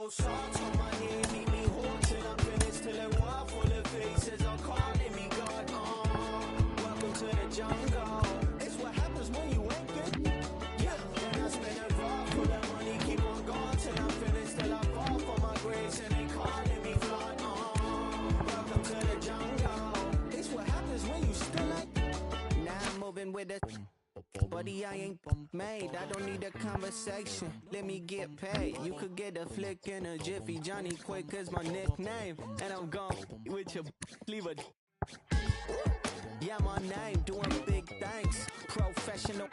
throw salt on my head, meet me home till I'm finished, till a wall full of faces are calling me God. Welcome to the jungle. It's what happens when you ain't good. Yeah, then I spend a raw full of money, keep on going till I'm finished, till I fall for my grace and they calling me God. Welcome to the jungle. It's what happens when you still like. Now I'm moving with the. Buddy, I ain't made, I don't need a conversation. Let me get paid. You could get a flick in a jiffy. Johnny Quick is my nickname. And I'm gone with your leave a. Yeah, my name, doing big things. Professional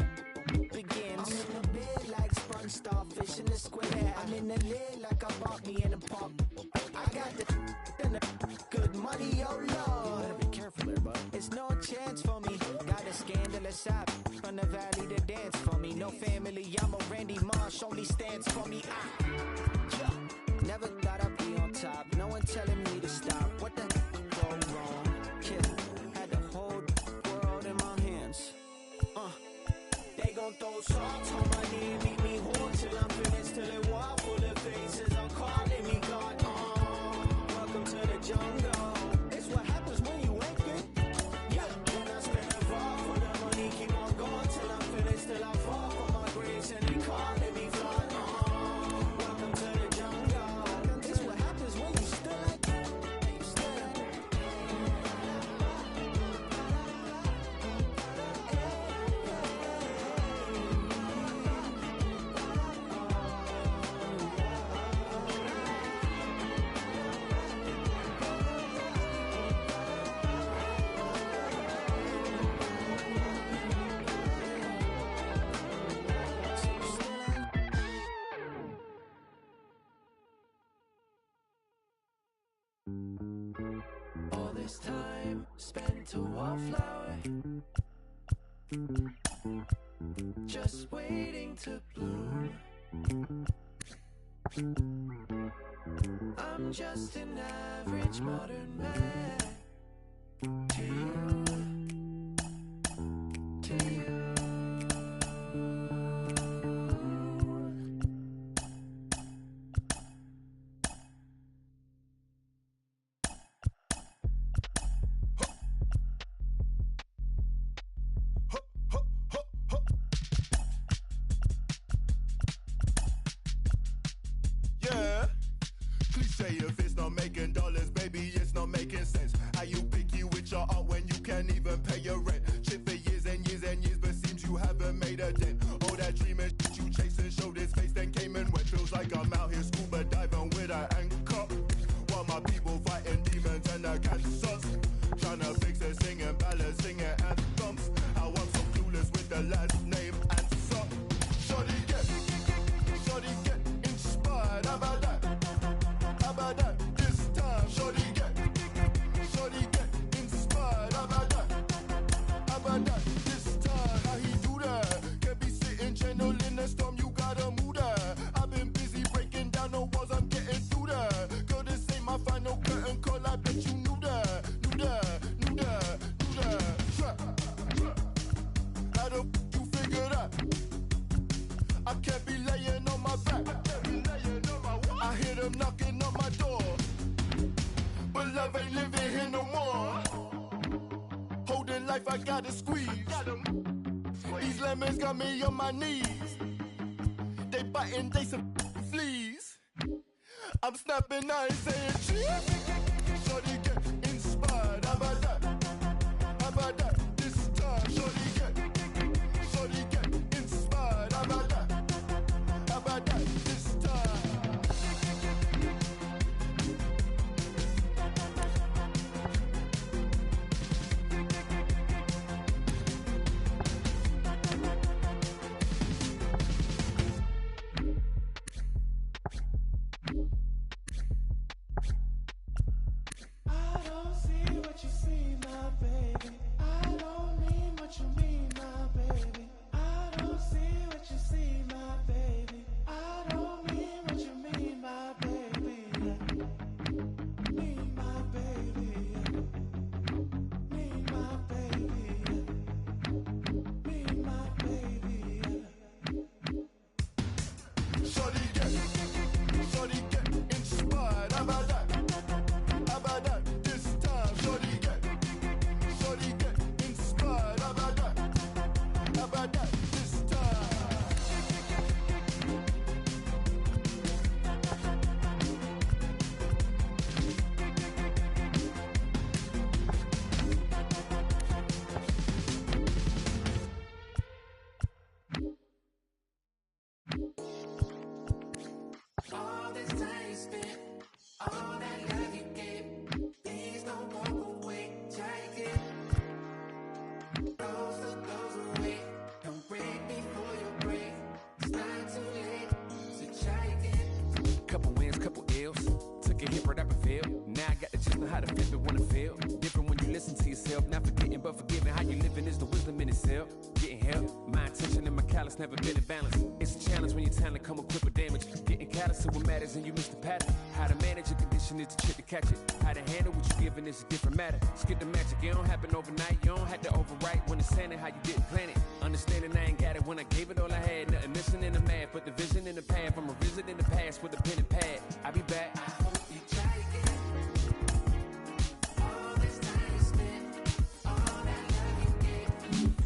begins. I'm in the bed like sponge starfish in the square. I'm in the lid like I bought me in a pop. I got the and the good money, oh Lord. You better be careful there, bud. It's no chance for me. Got a scandalous side from the valley to dance for me. No family, I'm a Randy Marsh, only stands for me. Yeah. Never thought I'd be on top. No one telling me to stop. What the heck go wrong? Kid, had the whole world in my hands. They gon' throw salt on my head, meet me home till I'm finished, till it wall full of faces are calling me God. Welcome to the jungle. It's what happens when you ain't good. Yeah, then I spend a raw full of money, keep on going till I'm finished, till I fall for my grace and they calling me God. Welcome to the jungle. It's what happens when you still like. All this time spent to wallflower, just waiting to bloom. I'm just an average modern man to you, to you. If it's not making dollars, baby, it's not making sense. How you picky with your art when you can't even pay your rent? Shit for years and years and years, but seems you haven't made a dent. All that dreaming shit you chasing showed his face, then came and went. Feels like I'm out here scuba diving with an anchor, while my people fighting demons and the cancers. Tryna fix it, singing ballads, singing anthems. How I'm so clueless with the last name answer. Shorty get inspired. How about that? How about that? This time, shorty get inspired. How about that? How about that? This time, how he do that? Can't be sitting channel in the storm, you gotta move that. I've been busy breaking down the walls, I'm getting through that. Girl, this ain't my final curtain call, I bet you knew that. How the f you figure that? I can't be laying on my back. I hear them knocking on my door, but love ain't living here no more. Holding life, I gotta squeeze. These lemons got me on my knees. They biting, they some fleas. I'm snapping, I ain't saying cheese. Shorty get inspired. How about that? How about that? This time, shorty get inspired. How about that? How about that? This time. yourself, not forgetting but forgiving. How you living is the wisdom in itself. Getting help, my intention and my callous never been in balance. It's a challenge when your talent come equipped with damage. Getting callous to what matters and you miss the pattern. How to manage your condition is the trick to catch it. How to handle what you're giving is a different matter. Skip the magic, it don't happen overnight. You don't have to overwrite when it's saying it how you didn't plan it. Understanding I ain't got it when I gave it all I had. Nothing missing in the math, but the vision in the path. I'm revisiting the past with a pen and pad. I'll be back. I hope you try again. All this time you spent, all that love you gave.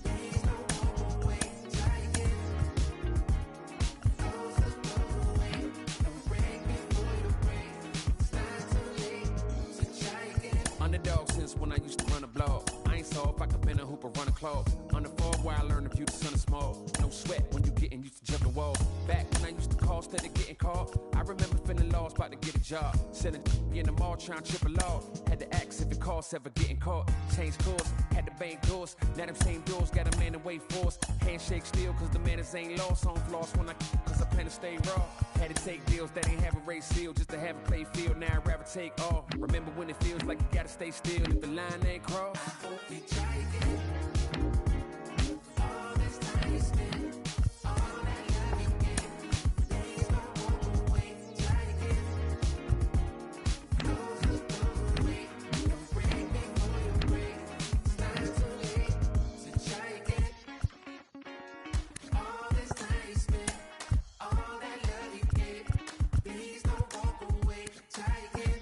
Please don't walk away. Try again. Those that go away. Don't break before you break. It's not too late, so try again. Underdog since when I used to run a blog. I ain't saw if I could bend a hoop or run a claw. On the fall where I learned the view the sun is small. No sweat when you getting used to jumping walls. Back when I used to call instead of getting caught. I remember feeling lost, about to get a job. Selling in the mall, trying to triple off. Had to ask if it costs ever getting caught. Change course, had to bank doors. Now them same doors got a man in wait for us. Handshake still, cause the manners ain't lost. On floss when cause I plan to stay raw. Had to take deals that ain't have a race seal just to have a play field. Now I'd rather take off. Remember when it feels like you gotta stay still if the line ain't crossed. I hope you try again. All this time you spent, all that love you gave. Please don't walk away. Try again. Those that go away. Don't break before you break. It's not too late, so try again. All this time you spent, all that love you gave. Please don't walk away. Try again.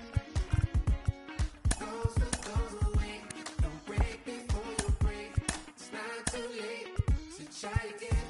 Those that goes away. Don't break before you break. It's not too late, so try again.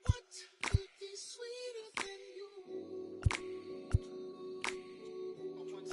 What could be sweeter than you? What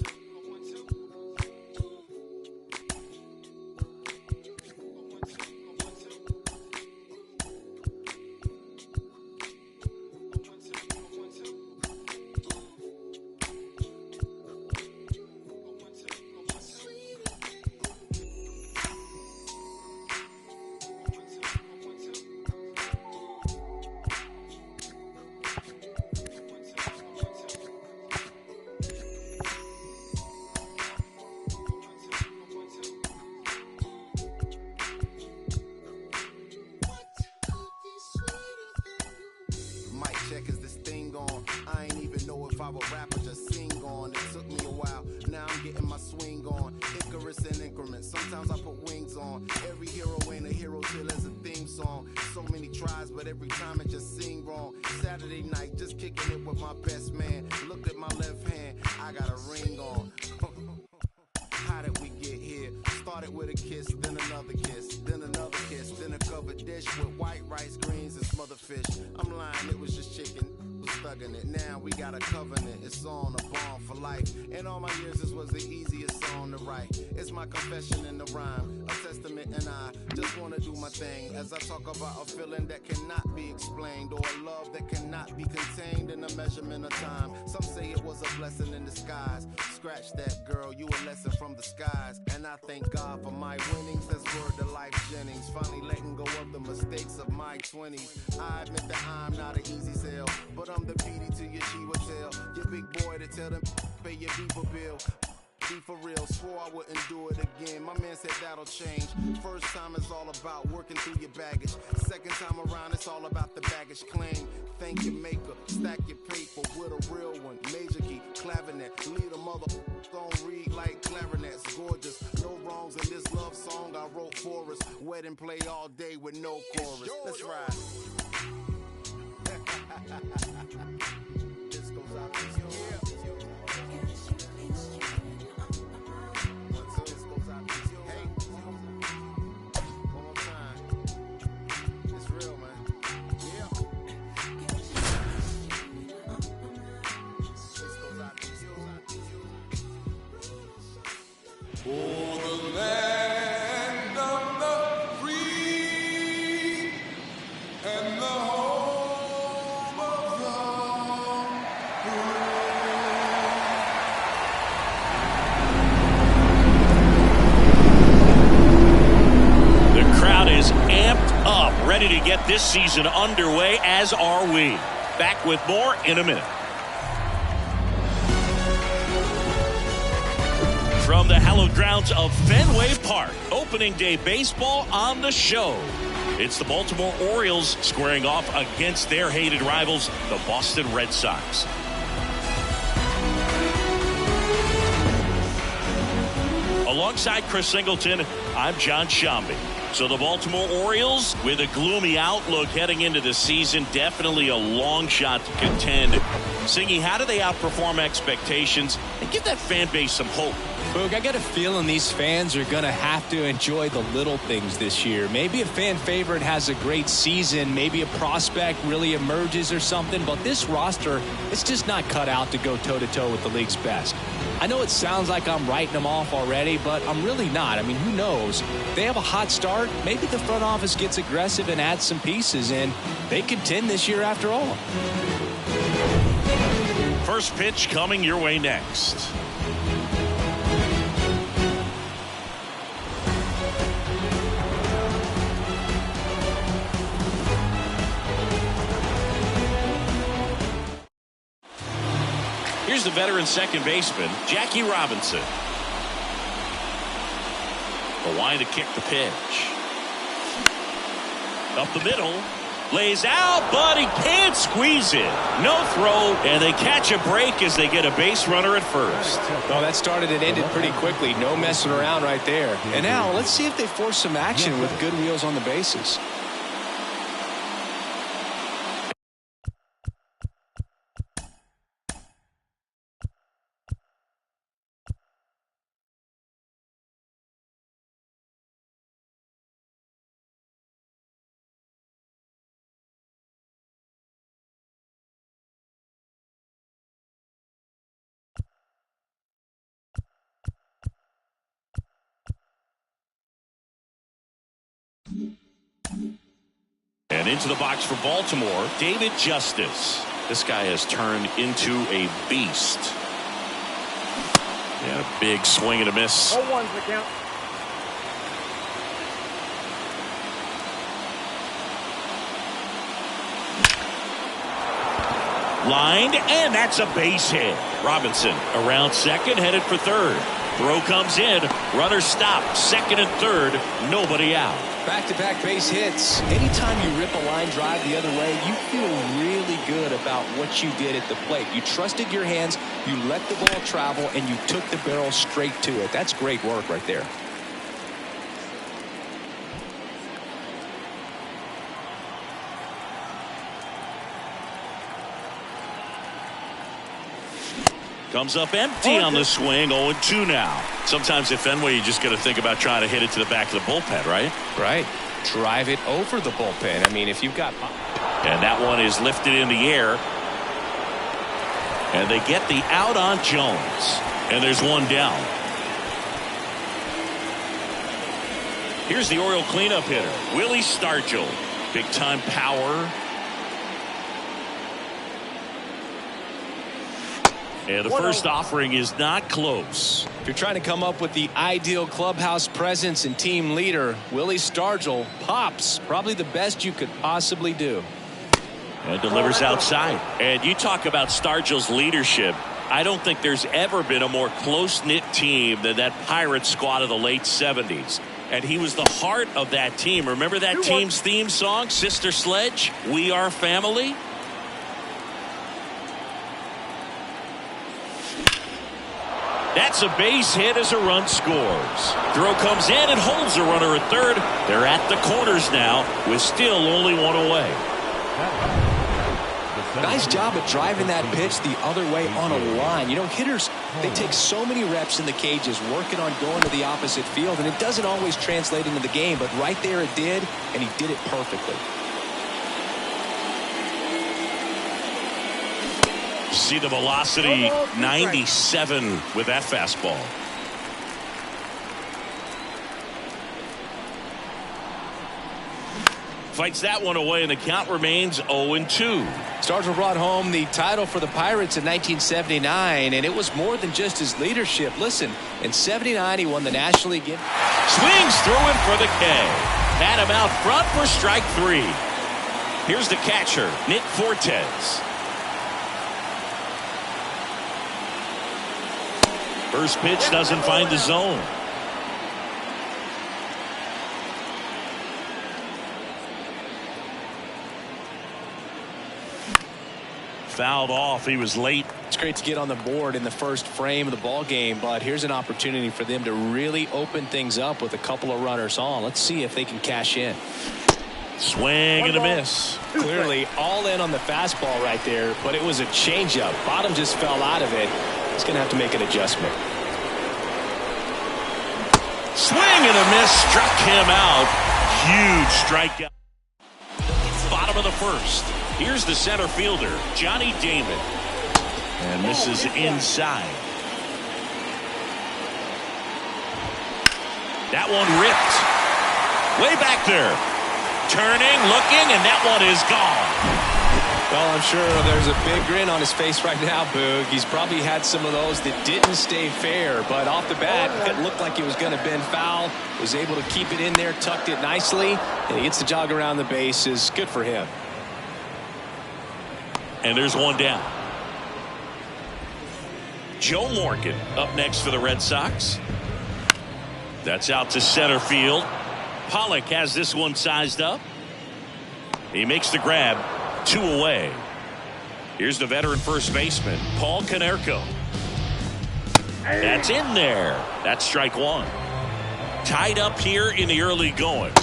could be sweeter than you? Mic check, is this thing on? I ain't even know if I would rap or just sing on. It took me a while, now I'm getting my swing on. Icarus in increments, sometimes I put wings on. Every hero ain't a hero till there's a theme song. So many tries, but every time it just sing wrong. Saturday night, just kicking it with my best man. Look at my left hand, I got a ring on. How did we get here? Started with a kiss, then another kiss, then another kiss, then a covered dish with white rice, greens, and smothered fish. I'm lying, it was just chicken. Was thugging it. Now we got a covenant. It's on a bond for life. In all my years, this was the easiest song to write. It's my confession in the rhyme, a testament, and I just wanna do my thing as I talk about a feeling that cannot be explained, or a love that cannot be contained in a measurement of time. Some say it was a blessing in disguise. Scratch that, girl, you a lesson from the skies. And I thank God for my winnings. That's word to Life Jennings. Finally letting go of the mistakes of my 20s. I admit that I'm not an easy sell, but I'm the PD to your Chiwa tail. Your big boy to tell them pay your beeper bill. Be for real, swore I wouldn't do it again. My man said that'll change. First time is all about working through your baggage. Second time around, it's all about the baggage claim. Thank your maker, stack your paper with a real one. Major key, clavinet, lead a mother. Don't read like clarinets, gorgeous. No wrongs in this love song I wrote for us. Wedding play all day with no chorus. Let's ride. This goes out to you. For the land of the free and the home of the The crowd is amped up, ready to get this season underway, as are we. Back with more in a minute. From the hallowed grounds of Fenway Park, opening day baseball on the show. It's the Baltimore Orioles squaring off against their hated rivals, the Boston Red Sox. Alongside Chris Singleton, I'm John Shambi. So the Baltimore Orioles, with a gloomy outlook heading into the season, definitely a long shot to contend. Singy, how do they outperform expectations and give that fan base some hope? Boog, I got a feeling these fans are going to have to enjoy the little things this year. Maybe a fan favorite has a great season. Maybe a prospect really emerges or something. But this roster, it's just not cut out to go toe-to-toe with the league's best. I know it sounds like I'm writing them off already, but I'm really not. I mean, who knows? They have a hot start. Maybe the front office gets aggressive and adds some pieces, and they contend this year after all. First pitch coming your way next. Here's the veteran second baseman, Jackie Robinson. The line to kick the pitch. Up the middle. Lays out, but he can't squeeze it. No throw, and they catch a break as they get a base runner at first. Well, that started and ended pretty quickly. No messing around right there. And now, let's see if they force some action with good wheels on the bases. And into the box for Baltimore, David Justice. This guy has turned into a beast. And a big swing and a miss. 0-1's the count. Lined, and that's a base hit. Robinson around second, headed for third. Throw comes in. Runner stopped. Second and third. Nobody out. Back-to-back base hits. Anytime you rip a line drive the other way, you feel really good about what you did at the plate. You trusted your hands, you let the ball travel, and you took the barrel straight to it. That's great work right there. Comes up empty on the swing. 0-2 now. Sometimes at Fenway, you just got to think about trying to hit it to the back of the bullpen, right? Right. Drive it over the bullpen. I mean, if you've got... And that one is lifted in the air. And they get the out on Jones. And there's one down. Here's the Oriole cleanup hitter, Willie Stargell. Big-time power. And the first offering is not close. If you're trying to come up with the ideal clubhouse presence and team leader, Willie Stargell pops. Probably the best you could possibly do. And delivers outside. And you talk about Stargell's leadership. I don't think there's ever been a more close-knit team than that Pirates squad of the late 70s. And he was the heart of that team. Remember that team's theme song, Sister Sledge? We Are Family? That's a base hit as a run scores. Throw comes in and holds a runner at third. They're at the corners now with still only one away. Nice job of driving that pitch the other way on a line. You know, hitters, they take so many reps in the cages working on going to the opposite field, and it doesn't always translate into the game, but right there it did, and he did it perfectly. See the velocity, 97 with that fastball. fights that one away, and the count remains 0-2. Stargell brought home the title for the Pirates in 1979, and it was more than just his leadership. Listen, in '79 he won the National League. Swings through it for the K. Had him out front for strike 3. Here's the catcher, Nick Fortes. First pitch doesn't find the zone. Fouled off. He was late. It's great to get on the board in the first frame of the ball game, but here's an opportunity for them to really open things up with a couple of runners on. Let's see if they can cash in. Swing and a miss. Clearly all in on the fastball right there, but it was a changeup. Bottom just fell out of it. He's going to have to make an adjustment. Swing and a miss. Struck him out. Huge strikeout. Bottom of the first. Here's the center fielder, Johnny Damon. And this is inside. That one ripped. Way back there. Turning, looking, and that one is gone. Well, I'm sure there's a big grin on his face right now, Boog. He's probably had some of those that didn't stay fair, but off the bat, it looked like it was going to bend foul. Was able to keep it in there, tucked it nicely, and he gets the jog around the bases. Good for him. And there's one down. Joe Morgan up next for the Red Sox. That's out to center field. Pollock has this one sized up. He makes the grab. 2 away. Here's the veteran first baseman, Paul Konerko. That's in there. That's strike 1. Tied up here in the early going.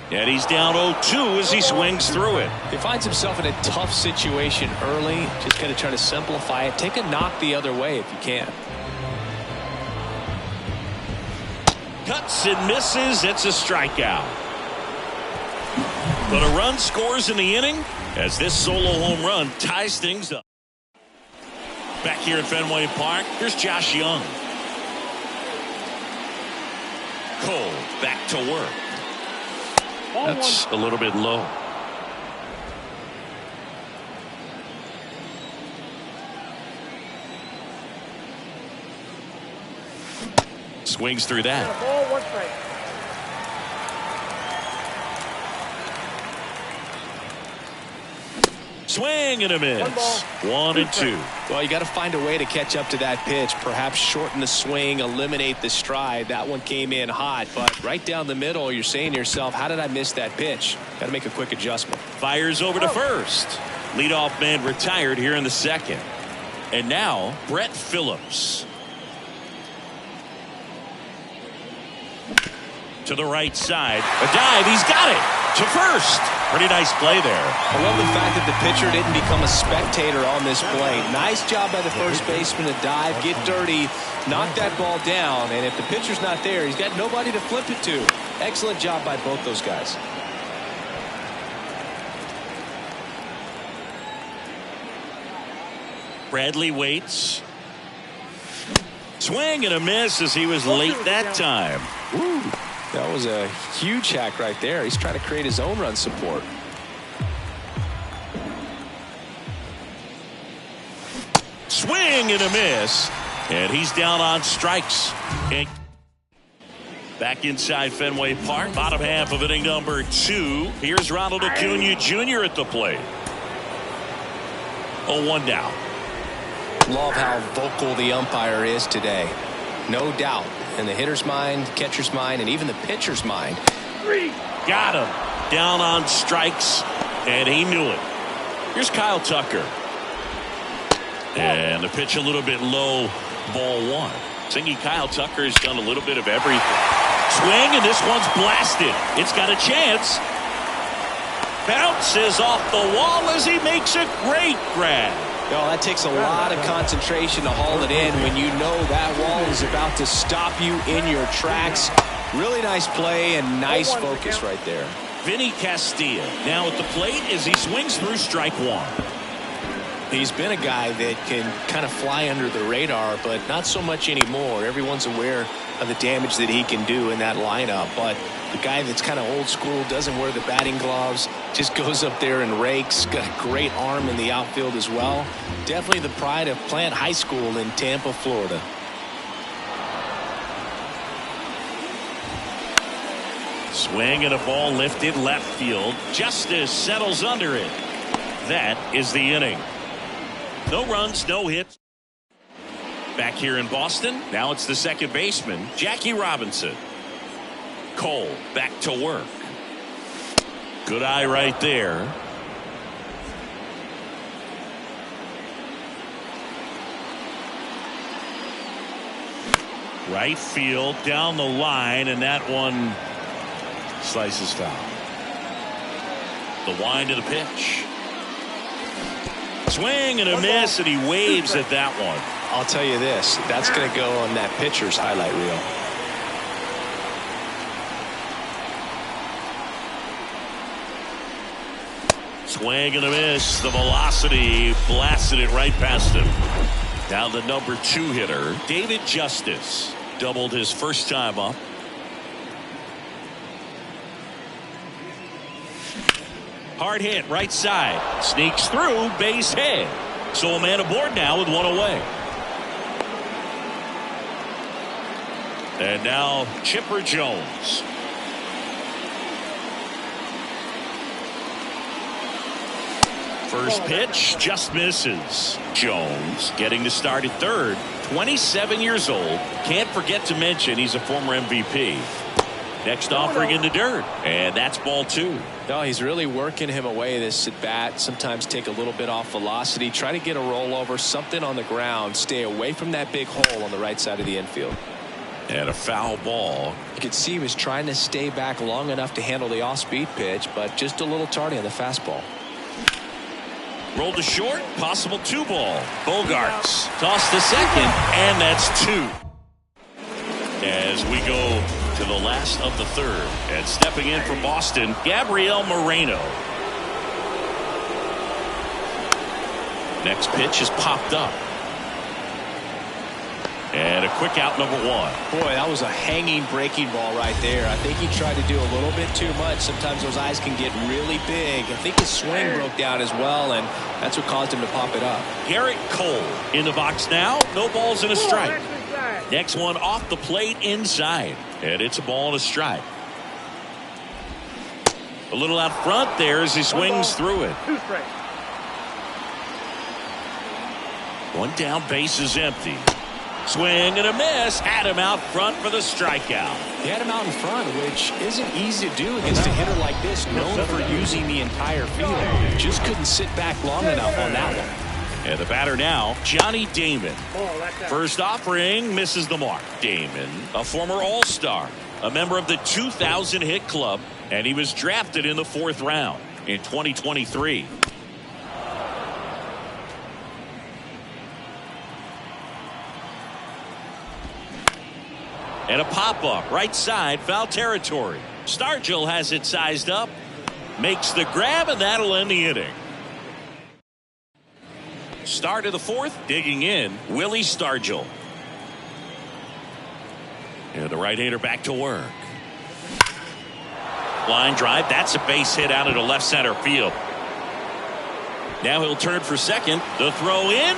And he's down 0-2 as he swings through it. He finds himself in a tough situation early. Just going to try to simplify it. Take a knock the other way if you can. Cuts and misses. It's a strikeout. But a run scores in the inning as this solo home run ties things up. Back here at Fenway Park, here's Josh Young. Cole back to work. That's a little bit low. Swings through that. Swing and a miss. 1-2. Well, you got to find a way to catch up to that pitch. Perhaps shorten the swing, eliminate the stride. That one came in hot, but right down the middle, you're saying to yourself, how did I miss that pitch? Got to make a quick adjustment. Fires over to first. Leadoff man retired here in the second. And now, Brett Phillips. To the right side. A dive. He's got it. To first. Pretty nice play there. I love the fact that the pitcher didn't become a spectator on this play. Nice job by the first baseman to dive, get dirty, knock that ball down. And if the pitcher's not there, he's got nobody to flip it to. Excellent job by both those guys. Bradley waits. Swing and a miss as he was late that time. Ooh. That was a huge hack right there. He's trying to create his own run support. Swing and a miss. And he's down on strikes. And back inside Fenway Park. Bottom half of inning number 2. Here's Ronald Acuna Jr. at the plate. 0-1 down. Love how vocal the umpire is today. No doubt. In the hitter's mind, catcher's mind, and even the pitcher's mind. Got him. Down on strikes, and he knew it. Here's Kyle Tucker. And the pitch a little bit low, ball 1. Thinking Kyle Tucker has done a little bit of everything. Swing, and this one's blasted. It's got a chance. Bounces off the wall as he makes a great grab. Well, that takes a lot of concentration to haul it in when you know that wall is about to stop you in your tracks. Really nice play and nice focus right there. Vinny Castilla now at the plate as he swings through strike 1. He's been a guy that can kind of fly under the radar, but not so much anymore. Everyone's aware of the damage that he can do in that lineup. But the guy that's kind of old school, doesn't wear the batting gloves, just goes up there and rakes, got a great arm in the outfield as well. Definitely the pride of Plant High School in Tampa, Florida. Swing and a ball lifted left field. Justice settles under it. That is the inning. No runs, no hits. Back here in Boston, now it's the second baseman, Jackie Robinson. Cole back to work. Good eye right there. Right field down the line, and that one slices foul. The wind of the pitch. Swing and a miss, and he waves at that one. I'll tell you this, that's going to go on that pitcher's highlight reel. Swing and a miss. The velocity blasted it right past him. Now the number 2 hitter, David Justice, doubled his first time up. Hard hit right side. Sneaks through, base hit. So a man aboard now with one away. And now Chipper Jones. First pitch just misses. Jones getting the start at third. 27 years old. Can't forget to mention he's a former MVP. Next offering in the dirt. And that's ball 2. No, he's really working him away this at bat. Sometimes take a little bit off velocity. Try to get a rollover, something on the ground. Stay away from that big hole on the right side of the infield. And a foul ball. You could see he was trying to stay back long enough to handle the off-speed pitch, but just a little tardy on the fastball. Rolled to short, possible 2 ball. Bogarts tossed to second, and that's 2. As we go to the last of the third, and stepping in for Boston, Gabriel Moreno. Next pitch is popped up. And a quick out, number 1. Boy, that was a hanging breaking ball right there. I think he tried to do a little bit too much. Sometimes those eyes can get really big. I think his swing broke down as well, and that's what caused him to pop it up. Garrett Cole in the box now. No balls and a strike. Next one off the plate inside. And it's a ball and a strike. A little out front there as he swings through it. 2 strikes. One down, base is empty. Swing and a miss. Had him out front for the strikeout. He had him out in front, which isn't easy to do against a hitter like this, known for using the entire field. Just couldn't sit back long enough on that one. And the batter now, Johnny Damon. First offering misses the mark. Damon, a former All-Star, a member of the 2000 hit club, and he was drafted in the 4th round in 2023. And a pop-up right side, foul territory. Stargell has it sized up, makes the grab, and that'll end the inning. Start of the 4th, digging in, Willie Stargell. And the right-hander back to work. Line drive, that's a base hit out into left center field. Now he'll turn for second, the throw in,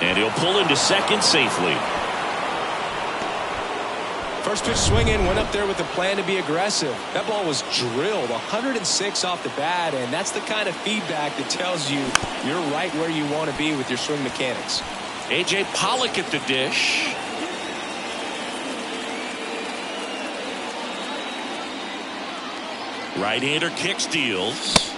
and he'll pull into second safely. First pitch swinging, went up there with the plan to be aggressive. That ball was drilled 106 off the bat, and that's the kind of feedback that tells you you're right where you want to be with your swing mechanics. A.J. Pollock at the dish. Right-hander kicks, deals.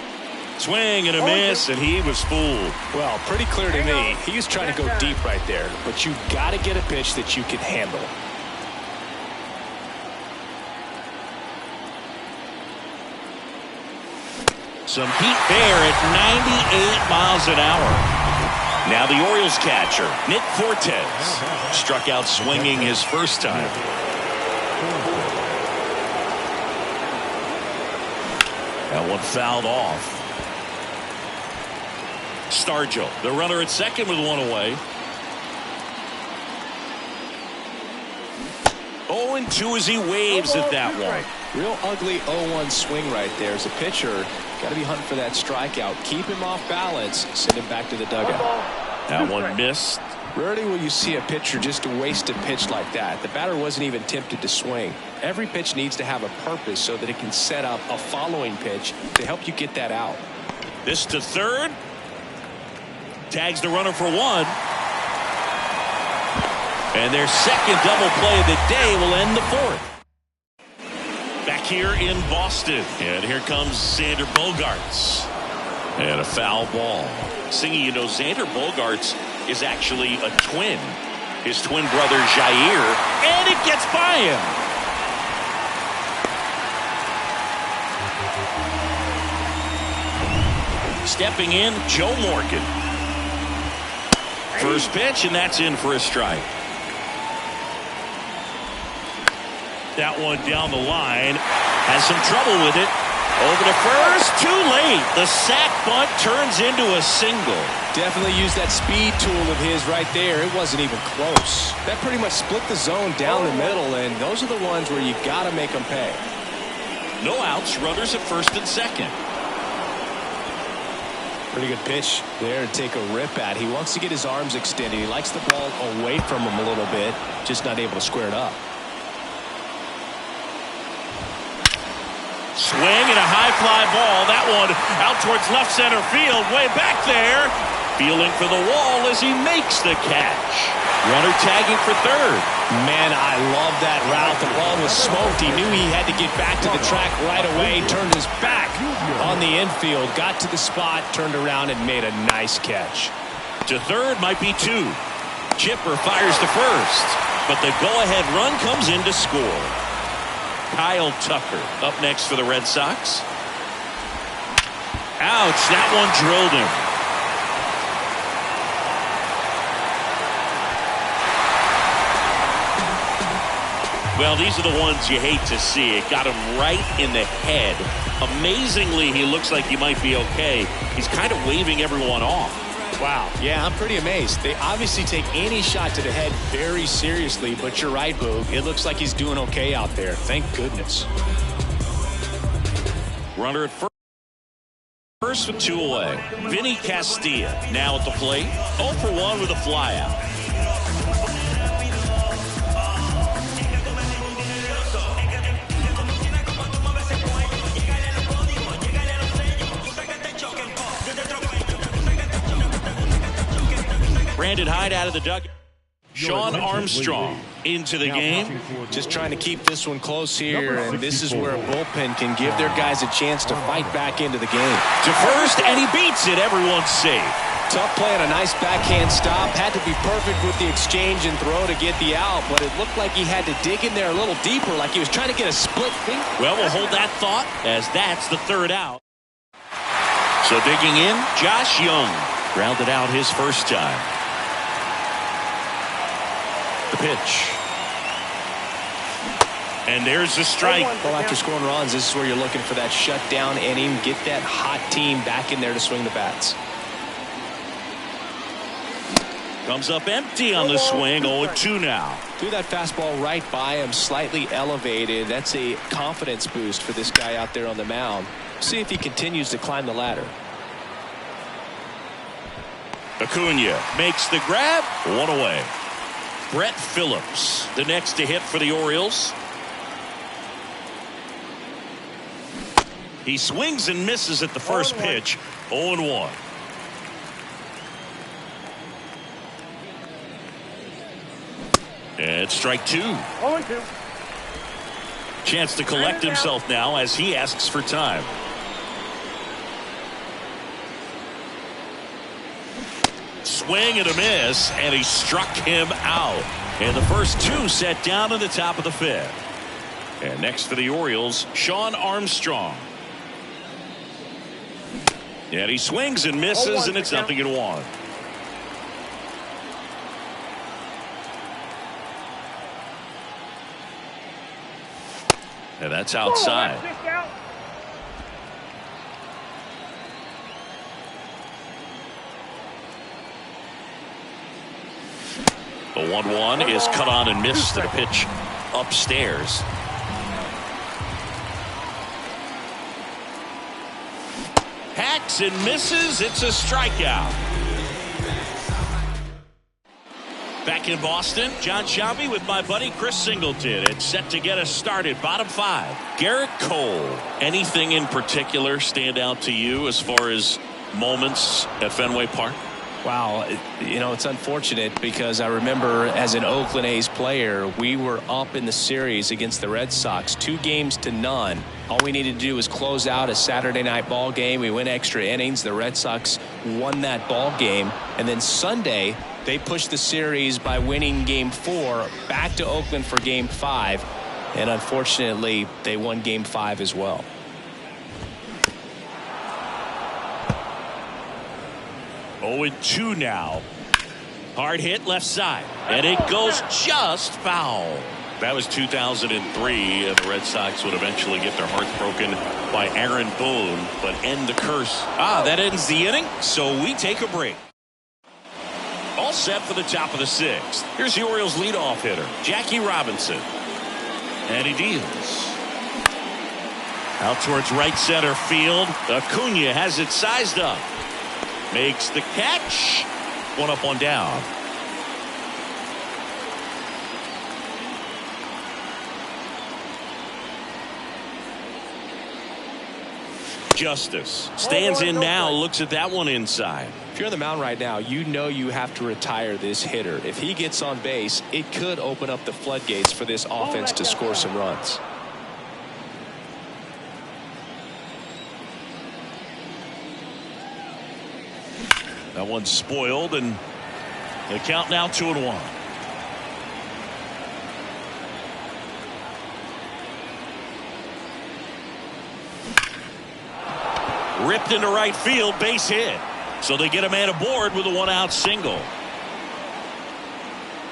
Swing and a miss, and he was fooled. Well, pretty clear to me. He was trying to go deep right there, but you got to get a pitch that you can handle. Some heat there at 98 miles an hour. Now the Orioles catcher, Nick Fortes, struck out swinging his first time. That one fouled off. Stargell. The runner at second with one away. 0-2 as he waves at that one. Real ugly 0-1 swing right there. As a pitcher, got to be hunting for that strikeout. Keep him off balance. Send him back to the dugout. That one missed. Rarely will you see a pitcher just waste a pitch like that. The batter wasn't even tempted to swing. Every pitch needs to have a purpose so that it can set up a following pitch to help you get that out. This to third. Tags the runner for one. And their second double play of the day will end the fourth. Back here in Boston. And here comes Xander Bogaerts. And a foul ball. Singy, you know, Xander Bogaerts is actually a twin. His twin brother Jair. And it gets by him. Stepping in, Joe Morgan. First pitch, and that's in for a strike. That one down the line. Has some trouble with it. Over to first. Too late. The sac bunt turns into a single. Definitely used that speed tool of his right there. It wasn't even close. That pretty much split the zone down the middle, and those are the ones where you got to make them pay. No outs. Runners at first and second. Pretty good pitch there to take a rip at. He wants to get his arms extended. He likes the ball away from him a little bit. Just not able to square it up. Swing and a high fly ball. That one out towards left center field. Way back there. Feeling for the wall as he makes the catch. Runner tagging for third. Man, I love that route. The ball was smoked. He knew he had to get back to the track right away. Turned his back on the infield. Got to the spot. Turned around and made a nice catch. To third might be two. Chipper fires to first. But the go-ahead run comes in to score. Kyle Tucker up next for the Red Sox. Ouch, that one drilled him. Well, these are the ones you hate to see. It got him right in the head. Amazingly, he looks like he might be okay. He's kind of waving everyone off. Wow. Yeah, I'm pretty amazed. They obviously take any shot to the head very seriously, but you're right, Boog. It looks like he's doing okay out there. Thank goodness. Runner at first with two away. Vinny Castilla now at the plate. 0 for 1 with a flyout. Brandon Hyde out of the dugout. Sean Armstrong into the game. Just trying to keep this one close here, and this is where a bullpen can give their guys a chance to fight back into the game. To first, and he beats it. Everyone's safe. Tough play on a nice backhand stop. Had to be perfect with the exchange and throw to get the out, but it looked like he had to dig in there a little deeper, like he was trying to get a split finger. Well, we'll hold that thought as that's the third out. So digging in, Josh Young grounded out his first time. The pitch. And there's the strike. Well, after scoring runs, this is where you're looking for that shutdown inning. Get that hot team back in there to swing the bats. Comes up empty on the swing. 0-2 now. Threw that fastball right by him, slightly elevated. That's a confidence boost for this guy out there on the mound. See if he continues to climb the ladder. Acuna makes the grab. One away. Brett Phillips, the next to hit for the Orioles. He swings and misses at the first pitch. 0-1. And strike two. 0-2. Chance to collect himself now as he asks for time. Swing and a miss, and he struck him out. And the first two set down in the top of the fifth. And next for the Orioles, Sean Armstrong. And he swings and misses, and it's 0-1. And that's outside. The 1-1 is cut on and missed to the pitch upstairs. Hacks and misses. It's a strikeout. Back in Boston, John Shelby with my buddy Chris Singleton. It's set to get us started. Bottom 5. Garrett Cole. Anything in particular stand out to you as far as moments at Fenway Park? Wow, it's unfortunate because I remember as an Oakland A's player, we were up in the series against the Red Sox, 2-0. All we needed to do was close out a Saturday night ball game. We went extra innings. The Red Sox won that ball game. And then Sunday, they pushed the series by winning Game 4 back to Oakland for Game 5. And unfortunately, they won Game 5 as well. Oh, 2 now. Hard hit left side. And it goes just foul. That was 2003. And the Red Sox would eventually get their hearts broken by Aaron Boone, but end the curse. That ends the inning. So we take a break. All set for the top of the 6th. Here's the Orioles leadoff hitter, Jackie Robinson. And he deals. Out towards right center field. Acuna has it sized up. Makes the catch. 1 up, 1 down. Justice stands in now, looks at that one inside. If you're on the mound right now, you know you have to retire this hitter. If he gets on base, it could open up the floodgates for this offense to score some runs. That one's spoiled, and the count now 2-1. Ripped into right field, base hit. So they get a man aboard with a 1-out single.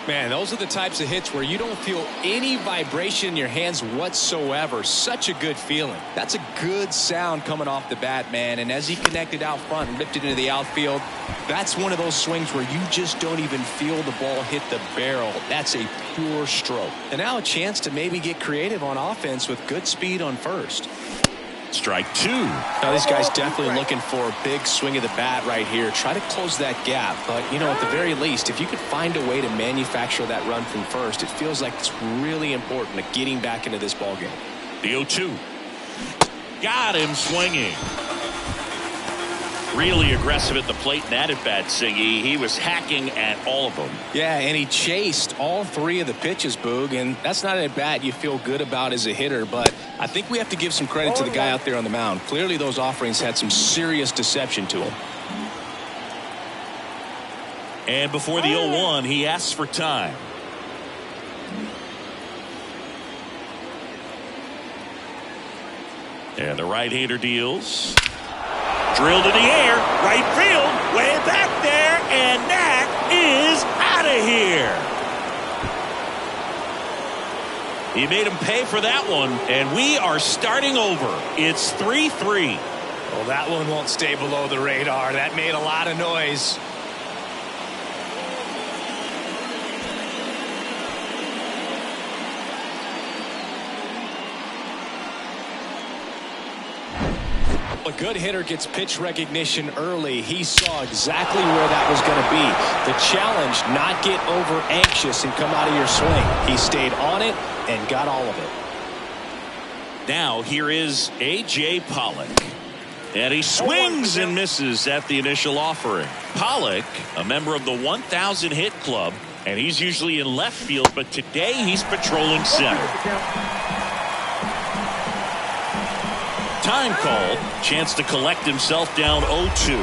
Man, those are the types of hits where you don't feel any vibration in your hands whatsoever. Such a good feeling. That's a good sound coming off the bat, man. And as he connected out front and ripped it into the outfield, that's one of those swings where you just don't even feel the ball hit the barrel. That's a pure stroke. And now a chance to maybe get creative on offense with good speed on first. Strike 2. Now this guy's definitely looking for a big swing of the bat right here. Try to close that gap. But, at the very least, if you could find a way to manufacture that run from first, it feels like it's really important to getting back into this ballgame. The 0-2. Got him swinging. Really aggressive at the plate in that at-bat, Siggy. He was hacking at all of them. Yeah, and he chased all 3 of the pitches, Boog, and that's not an at-bat you feel good about as a hitter, but I think we have to give some credit to the guy out there on the mound. Clearly those offerings had some serious deception to him. And before the 0-1, he asks for time. And the right-hander deals. Drilled in the air, right field, way back there, and that is out of here. He made him pay for that one, and we are starting over. It's 3-3. Well, that one won't stay below the radar. That made a lot of noise. A good hitter gets pitch recognition early. He saw exactly where that was going to be. The challenge, not get over anxious and come out of your swing. He stayed on it and got all of it. Now here is A.J. Pollock. And he swings and misses at the initial offering. Pollock, a member of the 1,000 hit club, and he's usually in left field, but today he's patrolling center. Time called. Chance to collect himself down 0-2.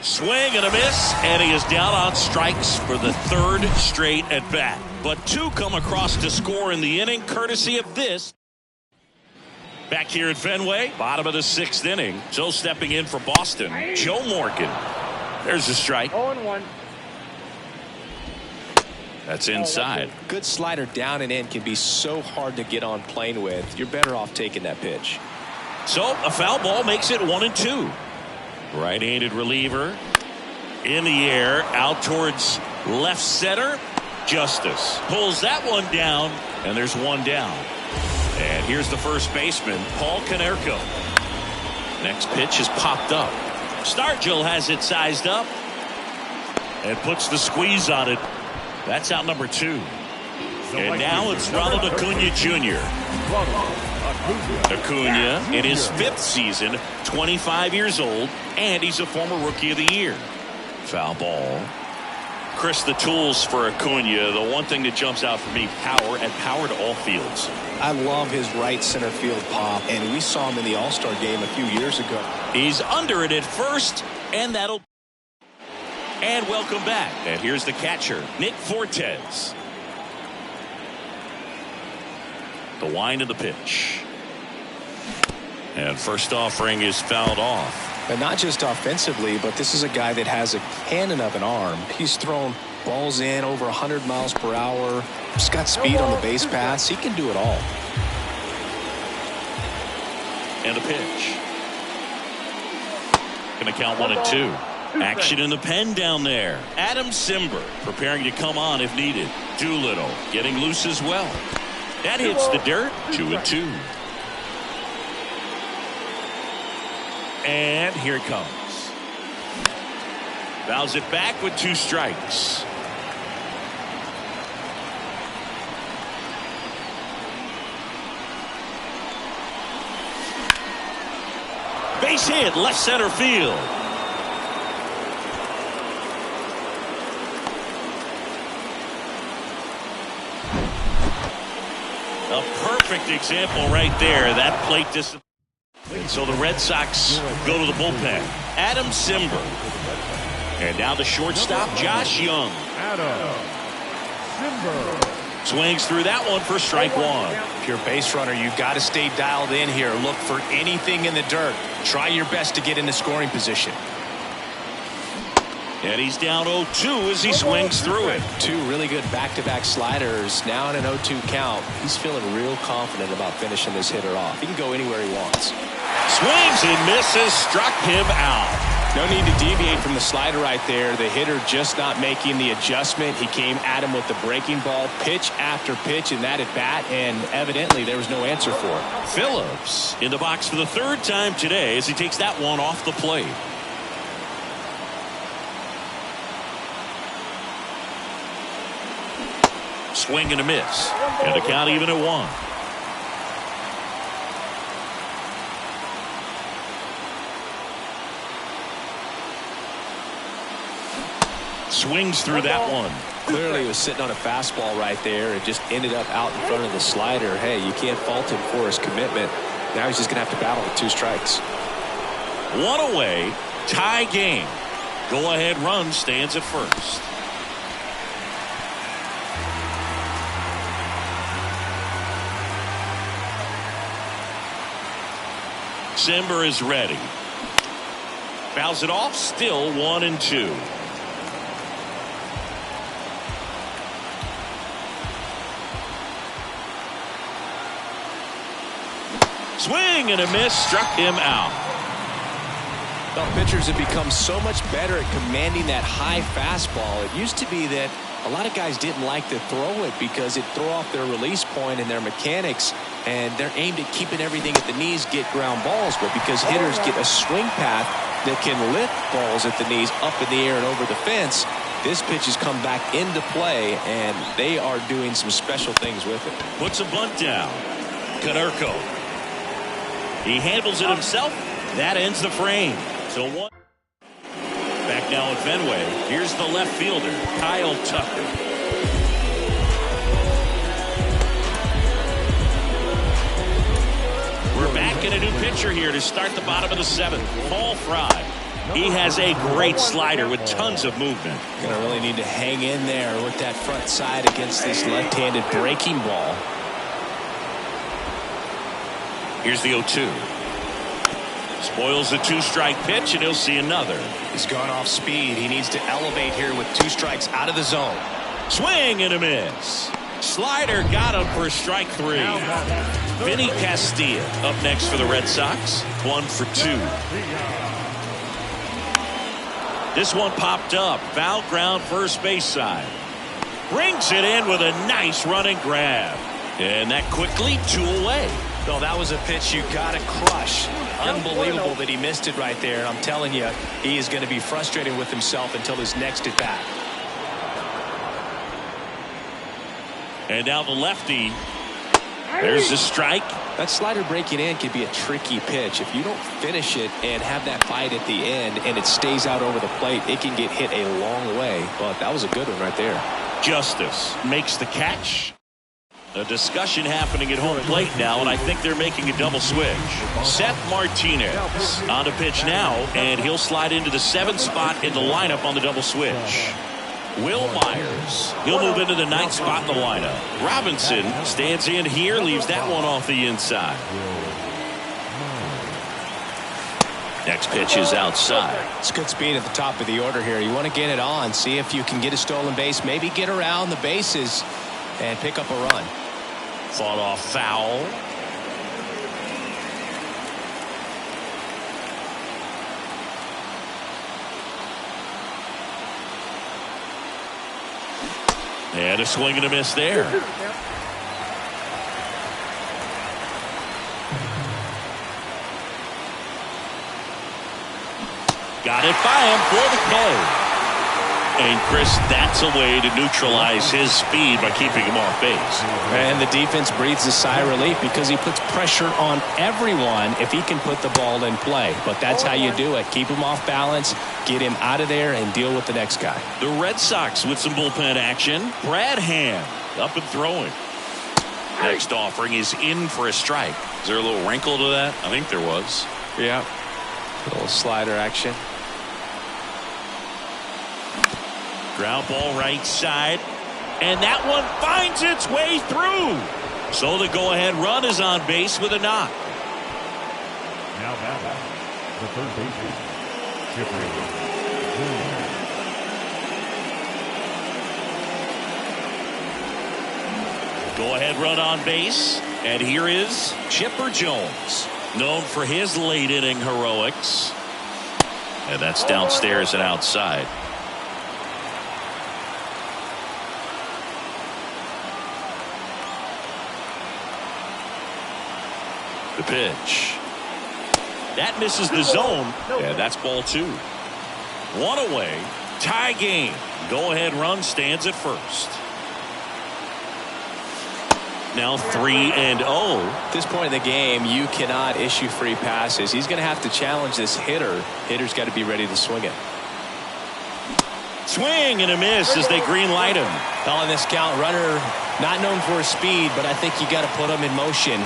Swing and a miss, and he is down on strikes for the 3rd straight at bat. But 2 come across to score in the inning, courtesy of this. Back here at Fenway, bottom of the 6th inning. So stepping in for Boston, Joe Morgan. There's a strike. 0-1. That's inside. Good slider down and in can be so hard to get on plane with. You're better off taking that pitch. So a foul ball makes it 1-2. Right-handed reliever. In the air, out towards left center. Justice pulls that one down, and there's one down. And here's the first baseman, Paul Konerko. Next pitch is popped up. Stargell has it sized up and puts the squeeze on it. That's out number 2. And now it's Ronald Acuna Jr. Acuna in his 5th season, 25 years old, and he's a former Rookie of the Year. Foul ball. Chris, the tools for Acuna, the one thing that jumps out for me, power, and power to all fields. I love his right center field pop, and we saw him in the All-Star game a few years ago. He's under it at first, and that'll... And welcome back. And here's the catcher, Nick Fortes. The wind of the pitch. And first offering is fouled off. And not just offensively, but this is a guy that has a cannon of an arm. He's thrown balls in over 100 miles per hour. He's got speed on the base paths. He can do it all. And a pitch. Going to count 1 and 2. Action in the pen down there. Adam Cimber preparing to come on if needed. Doolittle getting loose as well. That hits the dirt. 2 and 2. And here it comes. Fouls it back with 2 strikes. Base hit, left center field. A perfect example right there. That plate discipline. So the Red Sox go to the bullpen. Adam Cimber. And now the shortstop, Josh Young. Adam Cimber. Swings through that one for strike 1. If you're a base runner, you've got to stay dialed in here. Look for anything in the dirt. Try your best to get into scoring position. And he's down 0-2 as he swings through it. 2 really good back-to-back sliders. Now in an 0-2 count. He's feeling real confident about finishing this hitter off. He can go anywhere he wants. Swings and misses, struck him out. No need to deviate from the slider right there. The hitter just not making the adjustment. He came at him with the breaking ball, pitch after pitch in that at bat, and evidently there was no answer for it. Phillips in the box for the 3rd time today as he takes that one off the plate. Swing and a miss. And the count even at 1. Swings through that one. Clearly he was sitting on a fastball right there and just ended up out in front of the slider. Hey, you can't fault him for his commitment. Now he's just going to have to battle with 2 strikes. 1 away, tie game. Go ahead run stands at first. Cimber is ready. Fouls it off, still 1 and 2. Swing and a miss, struck him out. Well, pitchers have become so much better at commanding that high fastball. It used to be that a lot of guys didn't like to throw it because it'd throw off their release point and their mechanics, and they're aimed at keeping everything at the knees, get ground balls. But because hitters get a swing path that can lift balls at the knees up in the air and over the fence, this pitch has come back into play, and they are doing some special things with it. Puts a bunt down. Konerko. He handles it himself. That ends the frame. So 1. Back now at Fenway. Here's the left fielder, Kyle Tucker. We're back in a new pitcher here to start the bottom of the 7th. Paul Fry. He has a great slider with tons of movement. Gonna really need to hang in there with that front side against this left-handed breaking ball. Here's the 0-2. Spoils the 2-strike pitch, and he'll see another. He's gone off speed. He needs to elevate here with 2 strikes out of the zone. Swing and a miss. Slider got him for strike 3. Vinny Castilla up next for the Red Sox. 1 for 2. This one popped up. Foul ground, first base side. Brings it in with a nice running grab. And that quickly 2 away. No, that was a pitch you got to crush. Unbelievable that he missed it right there. I'm telling you, he is going to be frustrated with himself until his next at bat. And now the lefty. There's the strike. That slider breaking in can be a tricky pitch. If you don't finish it and have that bite at the end and it stays out over the plate, it can get hit a long way. But that was a good one right there. Justice makes the catch. A discussion happening at home plate now, and I think they're making a double switch. Seth Martinez on the pitch now, and he'll slide into the 7th spot in the lineup on the double switch. Will Myers, he'll move into the 9th spot in the lineup. Robinson stands in here, leaves that one off the inside. Next pitch is outside. It's good speed at the top of the order here. You want to get it on, see if you can get a stolen base, maybe get around the bases and pick up a run. Fought off foul. And a swing and a miss there. Got it by him for the K. And Chris, that's a way to neutralize his speed by keeping him off base. And the defense breathes a sigh of relief because he puts pressure on everyone if he can put the ball in play. But that's how you do it. Keep him off balance, get him out of there, and deal with the next guy. The Red Sox with some bullpen action. Brad Hand up and throwing. Next offering is in for a strike. Is there a little wrinkle to that? I think there was. Yeah. A little slider action. Ground ball right side. And that one finds its way through. So the go-ahead run is on base with a knock. Now batting, the third baseman, Chipper Jones. Go-ahead run on base. And here is Chipper Jones, known for his late-inning heroics. And that's downstairs and outside. The pitch. That misses the zone. Yeah, that's ball 2. 1 away. Tie game. Go-ahead run stands at first. Now 3-0. At this point in the game, you cannot issue free passes. He's going to have to challenge this hitter. Hitter's got to be ready to swing it. Swing and a miss as they green light him. On this count, runner not known for his speed, but I think you got to put him in motion.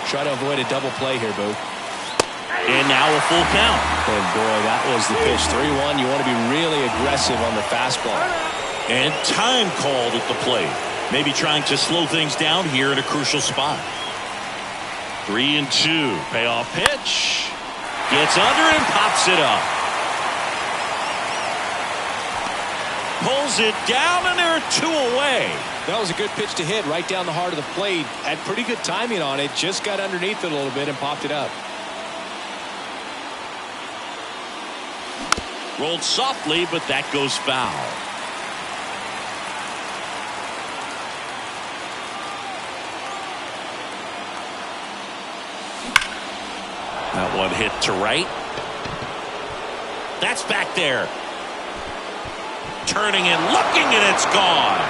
Try to avoid a double play here, Boo. And now a full count. And boy, that was the pitch. 3-1. You want to be really aggressive on the fastball. And time called at the plate. Maybe trying to slow things down here in a crucial spot. 3-2. Payoff pitch. Gets under and pops it up. Pulls it down, and there are 2 away. That was a good pitch to hit right down the heart of the plate. Had pretty good timing on it. Just got underneath it a little bit and popped it up. Rolled softly, but that goes foul. That one hit to right. That's back there. Turning and looking, and it's gone.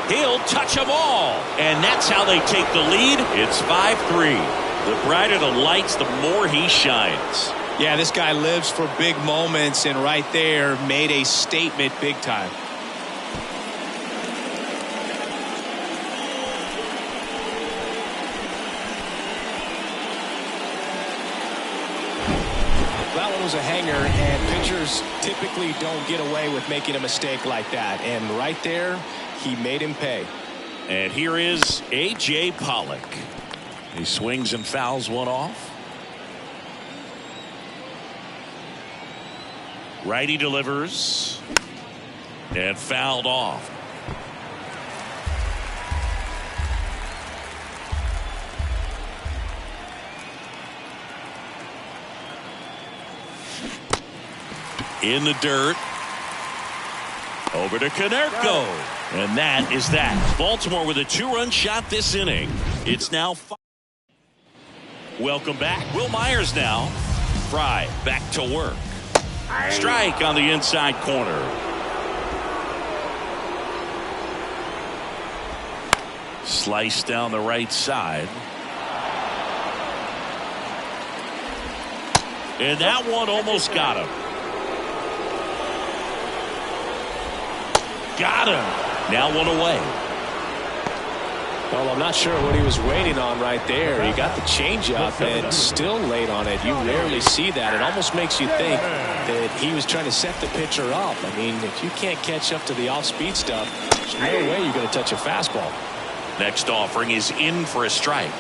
He'll touch them all. And that's how they take the lead. It's 5-3. The brighter the lights, the more he shines. Yeah, this guy lives for big moments, and right there made a statement big time. That one was a hanger, and pitchers typically don't get away with making a mistake like that. And right there, he made him pay. And here is A.J. Pollock. He swings and fouls one off. Righty delivers. And fouled off. In the dirt. Over to Konerko. And that is that. Baltimore with a 2-run shot this inning. It's now 5. Welcome back. Will Myers now. Fry back to work. Strike on the inside corner. Slice down the right side. And that one almost got him. Got him. Now one away. Well, I'm not sure what he was waiting on right there. He got the changeup and still late on it. You rarely see that. It almost makes you think that he was trying to set the pitcher up. I mean, if you can't catch up to the off-speed stuff, there's no way you're going to touch a fastball. Next offering is in for a strike.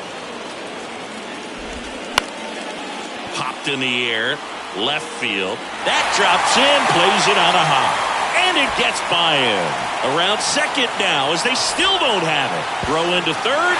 Popped in the air, left field. That drops in, plays it on a hop. And it gets by him. Around second now as they still don't have it. Throw into third.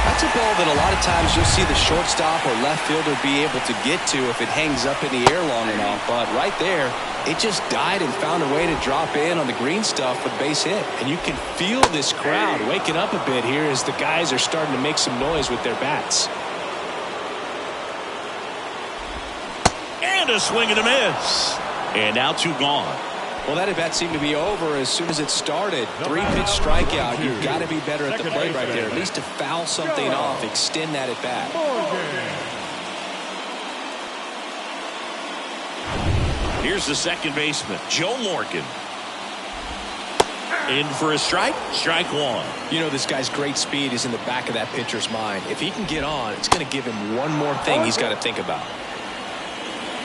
That's a ball that a lot of times you'll see the shortstop or left fielder be able to get to if it hangs up in the air long enough. But right there, it just died and found a way to drop in on the green stuff with base hit. And you can feel this crowd waking up a bit here as the guys are starting to make some noise with their bats. And a swing and a miss. And now 2 gone. Well, that at bat seemed to be over as soon as it started. 3-pitch strikeout. You've got to be better at the plate right there. At least to foul something off, extend that at bat. Here's the second baseman, Joe Morgan. In for a strike. Strike one. You know, this guy's great speed is in the back of that pitcher's mind. If he can get on, it's going to give him one more thing he's got to think about.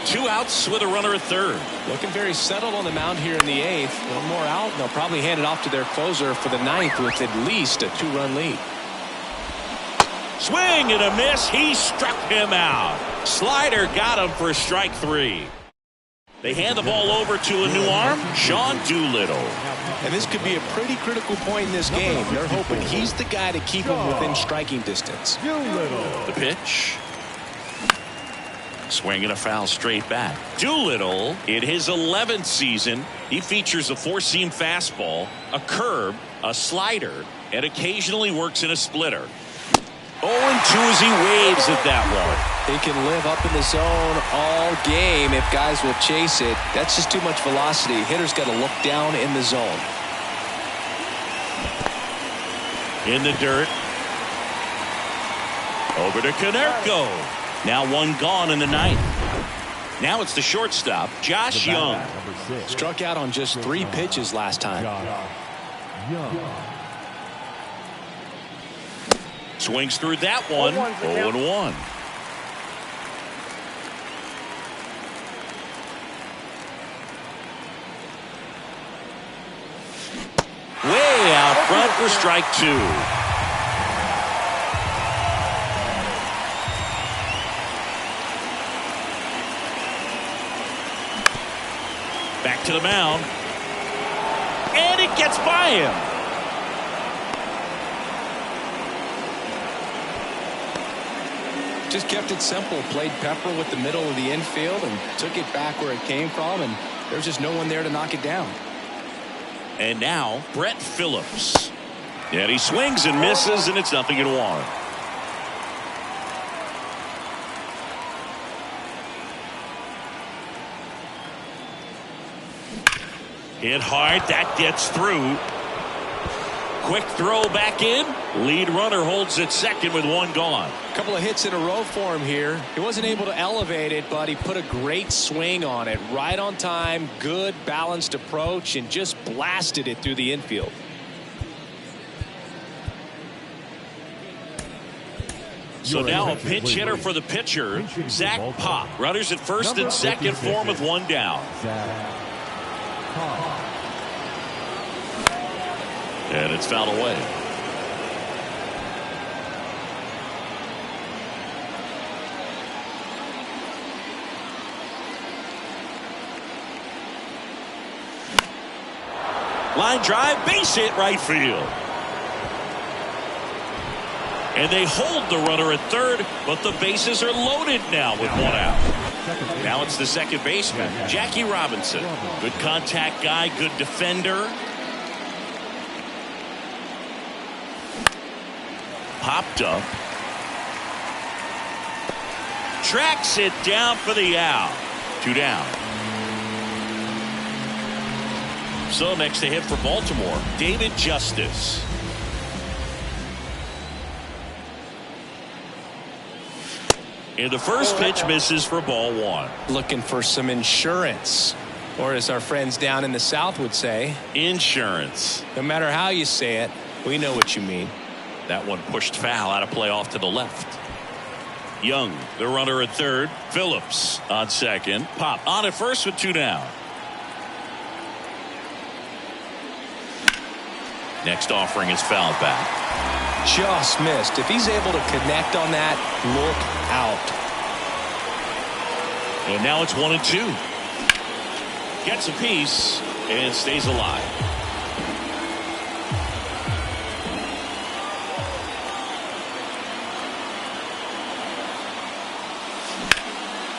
2 outs with a runner at third. Looking very settled on the mound here in the 8th. One more out, and they'll probably hand it off to their closer for the 9th with at least a 2-run lead. Swing and a miss. He struck him out. Slider got him for strike 3. They hand the ball over to a new arm, Sean Doolittle. And this could be a pretty critical point in this game. They're hoping he's the guy to keep him within striking distance. The pitch. Swing and a foul straight back. Doolittle, in his 11th season, he features a 4-seam fastball, a curve, a slider, and occasionally works in a splitter. 0-2 as he waves at that one. He can live up in the zone all game if guys will chase it. That's just too much velocity. Hitter's got to look down in the zone. In the dirt. Over to Konerko. Now 1 gone in the 9th. Now it's the shortstop, Josh Young. Struck out on just 3 pitches last time. Swings through that one. 0-1. Way out front for strike 2. Back to the mound. And it gets by him. Just kept it simple. Played pepper with the middle of the infield and took it back where it came from. And there's just no one there to knock it down. And now Brett Phillips. And he swings and misses, and it's 0-1. Hit hard. That gets through. Quick throw back in. Lead runner holds at second with 1 gone. A couple of hits in a row for him here. He wasn't able to elevate it, but he put a great swing on it. Right on time. Good balanced approach and just blasted it through the infield. So now a pinch hitter for the pitcher, Zach Pop. Runners at first and second for him with 1 down. And it's fouled away. Line drive, base hit right field. And they hold the runner at third, but the bases are loaded now with one out. Now it's the second baseman, Jackie Robinson. Good contact guy, good defender. Popped up. Tracks it down for the out. 2 down. So next to hit for Baltimore, David Justice. And the first pitch misses for ball 1. Looking for some insurance, or as our friends down in the South would say, insurance. No matter how you say it, we know what you mean. That one pushed foul, out of play off to the left. Young, the runner at third. Phillips on second. Pop on at first with 2 down. Next offering is fouled back. Just missed. If he's able to connect on that, look out. And now it's 1-2. Gets a piece and stays alive.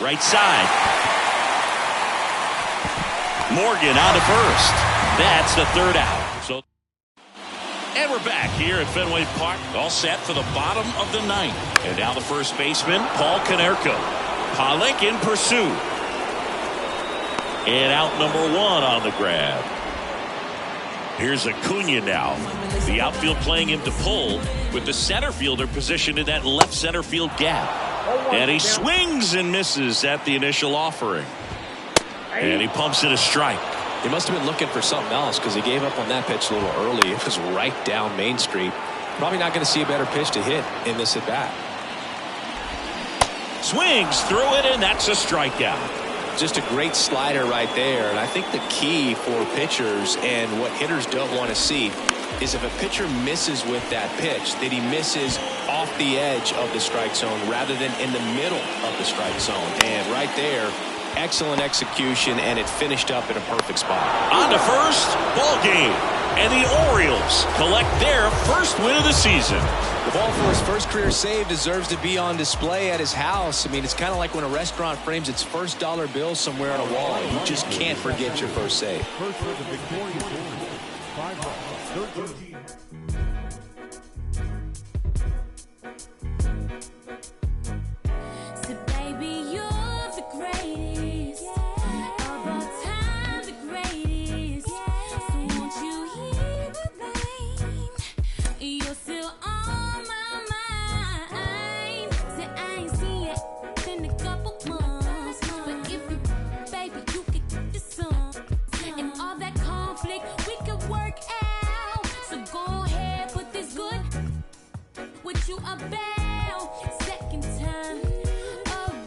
Right side. Morgan on to first. That's the third out. So, and we're back here at Fenway Park, all set for the bottom of the 9th. And now the first baseman, Paul Konerko. Pollock in pursuit. And out number 1 on the grab. Here's Acuna now. The outfield playing him to pull with the center fielder positioned in that left center field gap. And he swings and misses at the initial offering. And he pumps it a strike. He must have been looking for something else because he gave up on that pitch a little early. It was right down Main Street. Probably not going to see a better pitch to hit in this at bat. Swings through it, and that's a strikeout. Just a great slider right there. And I think the key for pitchers and what hitters don't want to see is if a pitcher misses with that pitch, that he misses off the edge of the strike zone rather than in the middle of the strike zone. And right there, excellent execution, and it finished up in a perfect spot. On to first, ball game. And the Orioles collect their first win of the season. The ball for his first career save deserves to be on display at his house. I mean, it's kind of like when a restaurant frames its first dollar bill somewhere on a wall. You just can't forget your first save. First for the victorious Orioles. 5 runs, 13. So baby, you're the greatest of all time, the greatest. So won't you hear the rain? You're still on my mind. Say I ain't seen it in a couple months, but if you, baby, you could get this song and all that conflict we could work out. So go ahead, put this good with you about. Second time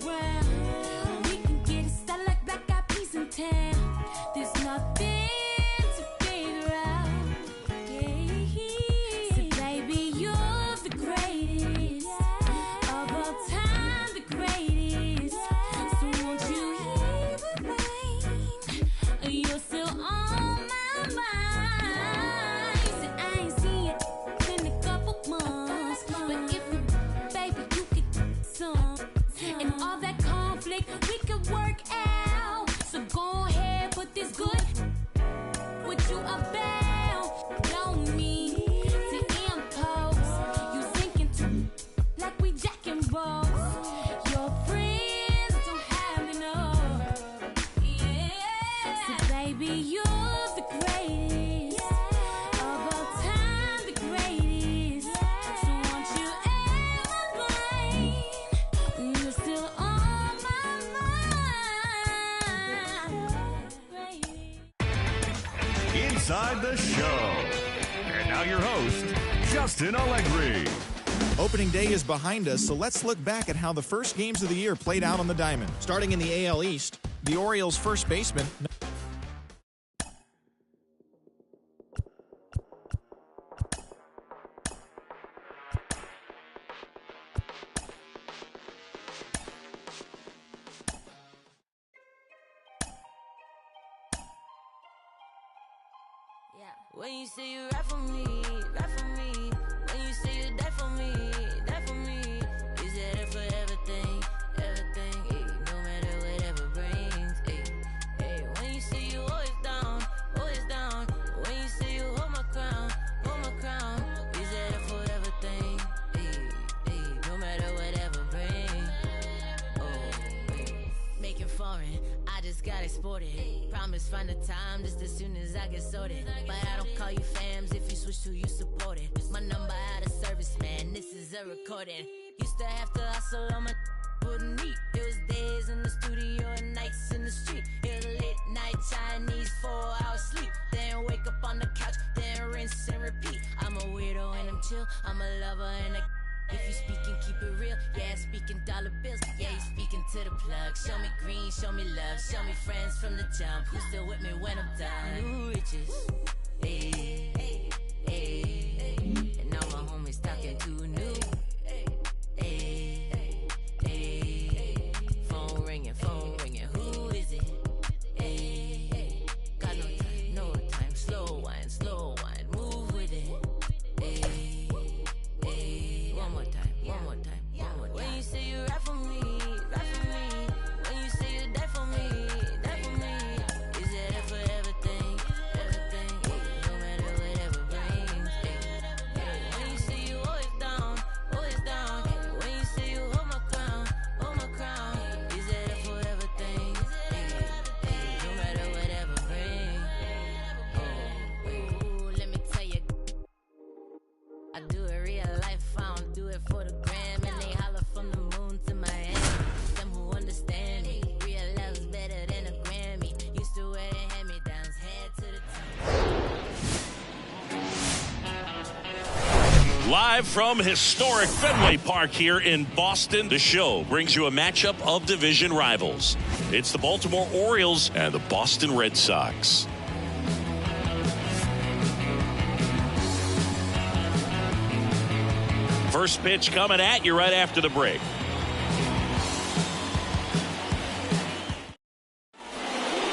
around, we can get it started like black eyed peas in town. There's nothing to figure out. Yeah. So baby, you're the greatest of all time, the greatest. So won't you hear the rain? You're still on my mind. Say I ain't seen it in a couple months, but if you, baby, you could get some and all that conflict we could work out. So go ahead, put this good what you about. Don't mean to impose. You thinking too like we Jack and Rose. Your friends don't have enough. Yeah. So baby, you're the greatest of all time, the greatest. So won't you ever mind? You're still on my mind. Inside the show. And now your host, Justin Allegri. Opening day is behind us, so let's look back at how the first games of the year played out on the diamond. Starting in the AL East, the Orioles' first baseman, When you say you rap for me, rap for me. When you say you die for me, die foreign. I just got exported. Promise find the time just as soon as I get sorted. But I don't call you fams if you switch to you support it. My number out of service, man. This is a recording. Used to have to hustle on my wouldn't eat. It was days in the studio and nights in the street. It was late night Chinese 4-hour sleep. Then wake up on the couch, then rinse and repeat. I'm a weirdo and I'm chill. I'm a lover and a if you speaking, keep it real. Yeah, speaking dollar bills. Yeah, you speaking to the plug. Show me green, show me love. Show me friends from the jump. Who's still with me when I'm done? New riches. Hey, hey, hey. And now my homies talking too new. Hey, hey. Phone ringing, who is it? Hey, got no time, slow wine, move with it. Hey, one more time. When you say you rap for me. When you say you die for me. Is it a forever thing? No matter whatever brings. When you say you always down. When you say you hold my crown. Is it a forever thing? No matter whatever brings. Oh, let me tell you. I do it real life, I don't do it for the gram. And they holler from the moon to Miami. Them who understand me, real love's better than a Grammy. Used to wear the hand-me-downs, head to the top. Live from historic Fenway Park here in Boston, the show brings you a matchup of division rivals. It's the Baltimore Orioles and the Boston Red Sox. First pitch coming at you right after the break.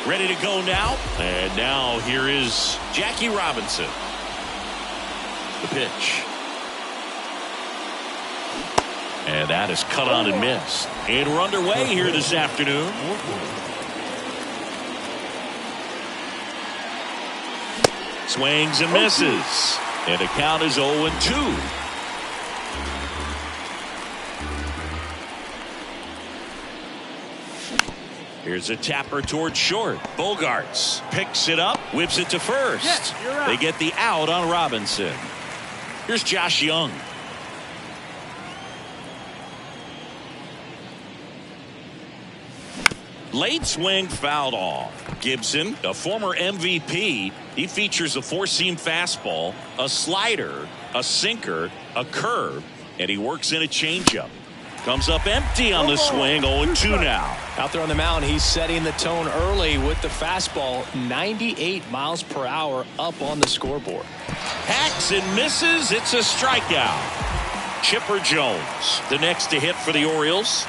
Ready to go now. And now here is Jackie Robinson. The pitch. And that is cut on and missed. And we're underway here this afternoon. Swings and misses. And the count is 0-2. Here's a tapper toward short. Bogarts picks it up, whips it to first. Yes, they get the out on Robinson. Here's Josh Young. Late swing fouled off. Gibson, a former MVP, he features a four-seam fastball, a slider, a sinker, a curve, and he works in a changeup. Comes up empty on the swing, 0-2 now. Out there on the mound, he's setting the tone early with the fastball, 98 miles per hour up on the scoreboard. Hacks and misses. It's a strikeout. Chipper Jones, the next to hit for the Orioles.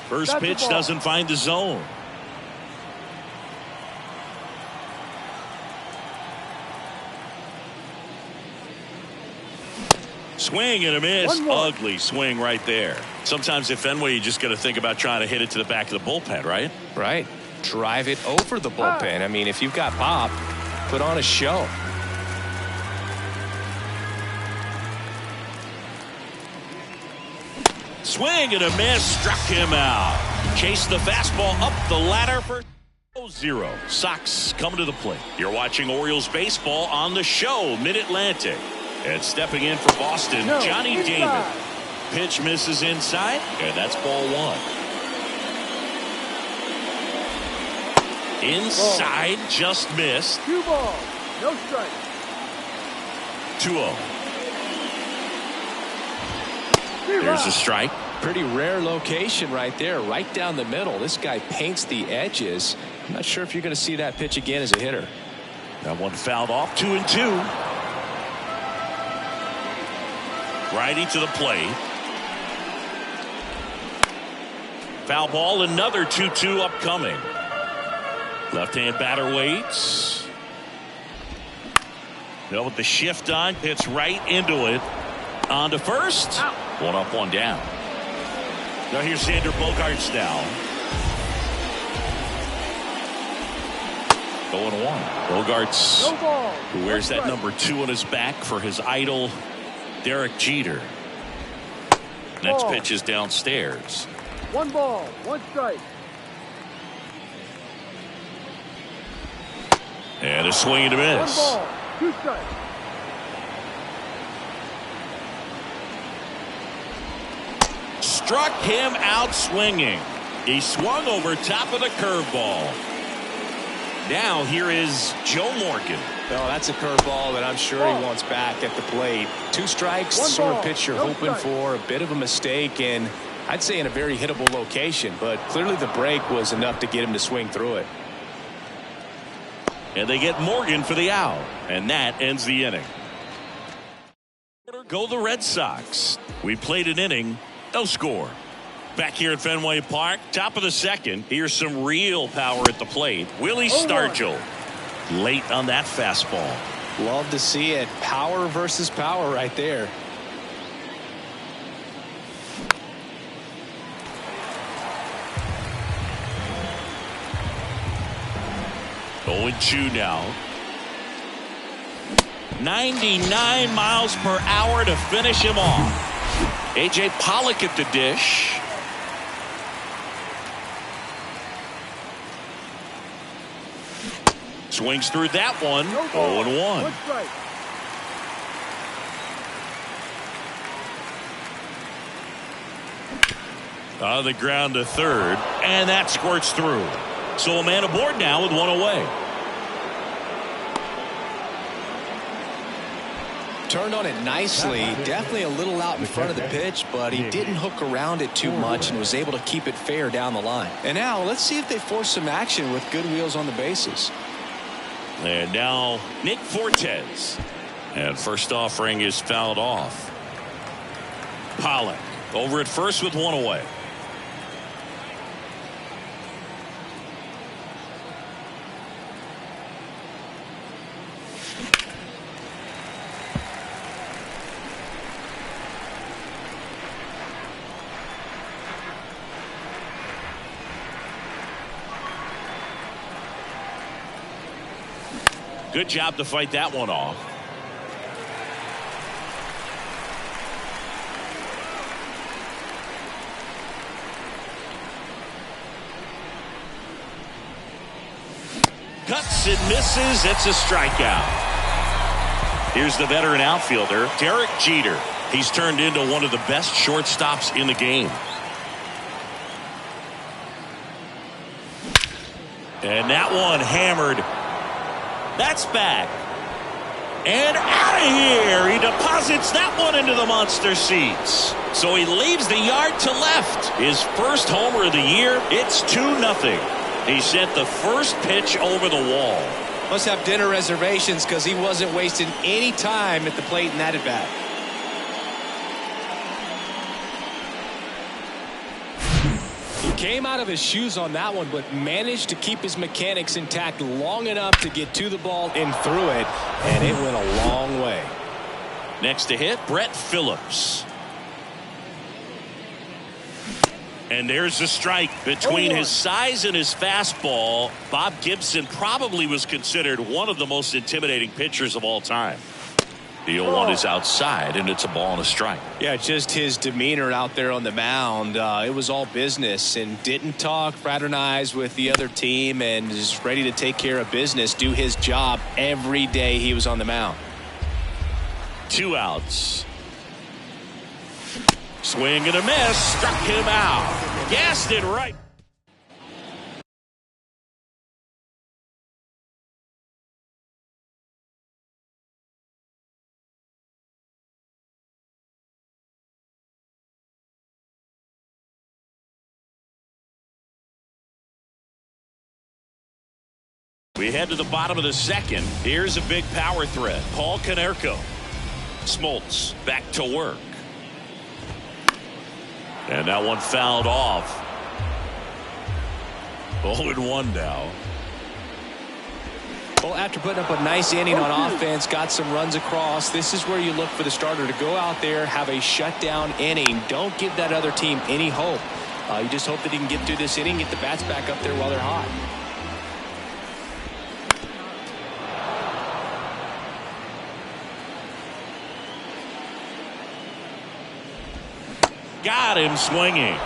First pitch doesn't find the zone. Swing and a miss. Ugly swing right there. Sometimes at Fenway, you just got to think about trying to hit it to the back of the bullpen, right? Right. Drive it over the bullpen. I mean, if you've got pop, put on a show. Swing and a miss. Struck him out. Chased the fastball up the ladder for 0-0. Sox coming to the plate. You're watching Orioles baseball on the show, Mid-Atlantic. And stepping in for Boston, Johnny Damon. Pitch misses inside, and that's ball one. Inside, just missed. 2 balls, no strike. 2-0. There's a strike. Pretty rare location right there, right down the middle. This guy paints the edges. I'm not sure if you're going to see that pitch again as a hitter. That one fouled off. 2-2. Righty to the plate. Foul ball, another 2-2 upcoming. Left-hand batter waits. Now with the shift on, hits right into it. On to first. One up, one down. Now here's Xander Bogaerts now. 0-1. Bogaerts, who wears that number 2 on his back for his idol, Derek Jeter. Next pitch is downstairs. 1 ball, 1 strike. And a swing and a 1 miss. ball, 2 strikes. Struck him out swinging. He swung over top of the curveball. Now here is Joe Morgan. Well, that's a curveball that I'm sure he wants back at the plate. 2 strikes, the sort of pitch you're hoping for. A bit of a mistake, and I'd say in a very hittable location. But clearly the break was enough to get him to swing through it. And they get Morgan for the out. And that ends the inning. Go the Red Sox. We played an inning, no score. Back here at Fenway Park, top of the second. Here's some real power at the plate. Willie Stargell. Late on that fastball. Love to see it. Power versus power right there. 0-2 now. 99 miles per hour to finish him off. A.J. Pollock at the dish. Swings through that one. 0-1. 1 strike. On the ground to third, and that squirts through. So a man aboard now with 1 away. Turned on it nicely. Definitely a little out in front of the pitch, but he didn't hook around it too much and was able to keep it fair down the line. And now let's see if they force some action with good wheels on the bases. And now Nick Fortes. And first offering is fouled off. Pollock over at first with 1 away. Good job to fight that one off. Cuts and misses. It's a strikeout. Here's the veteran outfielder, Derek Jeter. He's turned into one of the best shortstops in the game. And that one hammered. That's back. And out of here. He deposits that one into the monster seats. So he leaves the yard to left. His first homer of the year. It's 2-0. He sent the first pitch over the wall. Must have dinner reservations because he wasn't wasting any time at the plate in that at bat. Came out of his shoes on that one, but managed to keep his mechanics intact long enough to get to the ball and through it, and it went a long way. Next to hit, Brett Phillips. And there's the strike. Between his size and his fastball, Bob Gibson probably was considered one of the most intimidating pitchers of all time. The 0-1 is outside, and it's a ball and a strike. Yeah, just his demeanor out there on the mound. It was all business, and didn't talk, fraternize with the other team, and is ready to take care of business, do his job every day he was on the mound. 2 outs. Swing and a miss. Struck him out. Gassed it right. We head to the bottom of the second. Here's a big power threat. Paul Konerko. Smoltz back to work. And that one fouled off. 0-1 now. Well, after putting up a nice inning on offense, got some runs across, this is where you look for the starter to go out there, have a shutdown inning. Don't give that other team any hope. You just hope that he can get through this inning, get the bats back up there while they're hot. Got him swinging.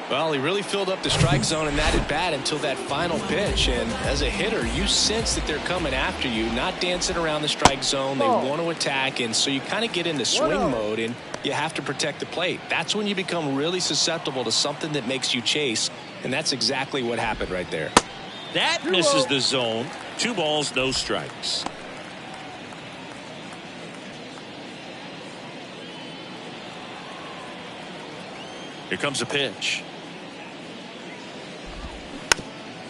Well, he really filled up the strike zone in that at bat until that final pitch. And as a hitter, you sense that they're coming after you, not dancing around the strike zone. They want to attack, and so you kind of get into swing mode, and you have to protect the plate. That's when you become really susceptible to something that makes you chase, and that's exactly what happened right there. That misses the zone. 2 balls, no strikes. Here comes a pitch.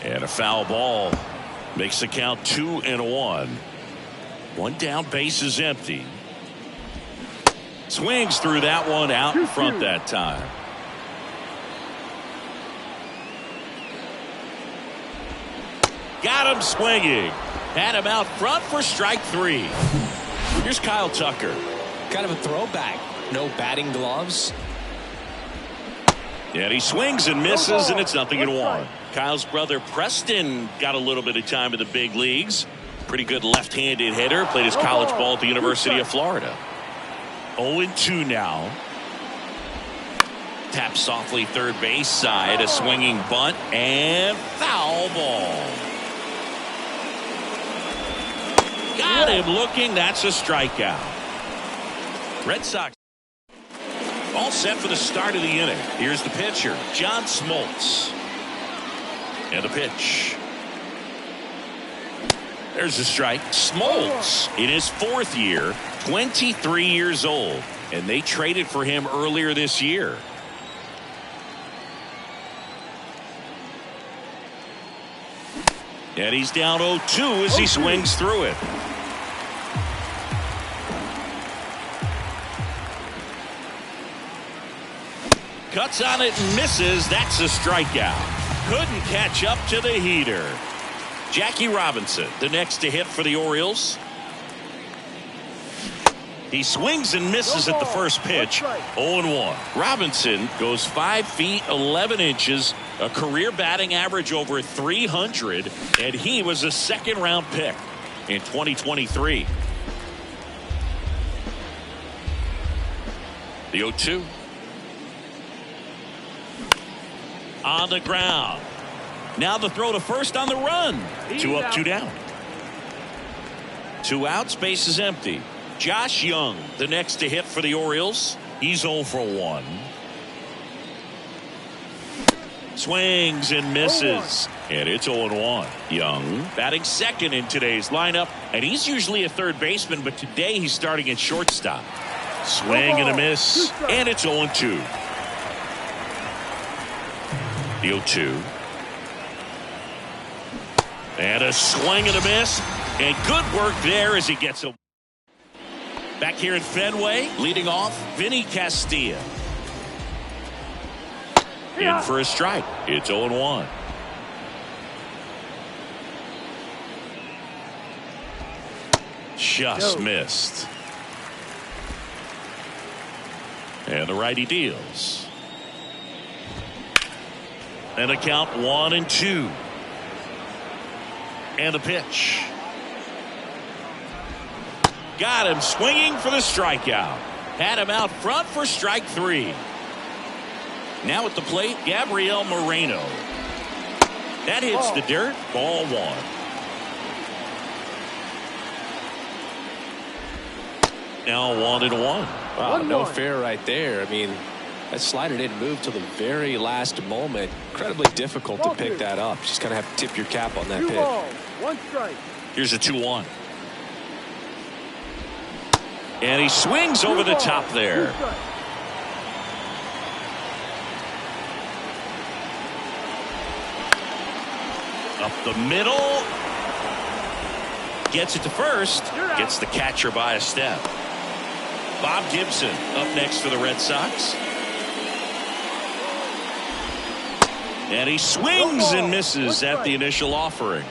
And a foul ball makes the count 2-1. 1 down, base is empty. Swings through that one out in front that time. Got him swinging. Had him out front for strike 3. Here's Kyle Tucker. Kind of a throwback. No batting gloves. And he swings and misses, and it's 0-1. Kyle's brother Preston got a little bit of time in the big leagues. Pretty good left-handed hitter. Played his college ball at the University of Florida. 0-2 now. Tap softly third base side. A swinging bunt and foul ball. Got him looking. That's a strikeout. Red Sox all set for the start of the inning. Here's the pitcher, John Smoltz. And the pitch. There's a strike. Smoltz in his 4th year, 23 years old. And they traded for him earlier this year. And he's down 0-2 as he swings through it. Cuts on it and misses. That's a strikeout. Couldn't catch up to the heater. Jackie Robinson, the next to hit for the Orioles. He swings and misses at the first pitch. 0-1. Robinson goes 5 feet 11 inches, a career batting average over 300, and he was a 2nd-round pick in 2023. The 0-2. On the ground. Now the throw to first on the run. 2 up, 2 down. 2 outs, base is empty. Josh Young, the next to hit for the Orioles. He's 0 for 1. Swings and misses. And it's 0-1. Young batting 2nd in today's lineup. And he's usually a third baseman, but today he's starting at shortstop. Swing and a miss. And it's 0-2. The 0-2. And a swing and a miss. And good work there as he gets a. Back here at Fenway, leading off, Vinny Castilla. In for a strike. It's 0-1. Just missed. And the righty deals. And a count 1-2. And the pitch. Got him swinging for the strikeout. Had him out front for strike 3. Now at the plate, Gabriel Moreno. That hits the dirt. Ball 1. Now 1-1. Wow, no fair right there. I mean, that slider didn't move till the very last moment. Incredibly difficult to pick that up. Just kind of have to tip your cap on that pitch. 2 balls, 1 strike. Here's a 2-1. And he swings over the top there. Up the middle. Gets it to first. Gets the catcher by a step. Bob Gibson up next for the Red Sox. And he swings and misses at the initial offering.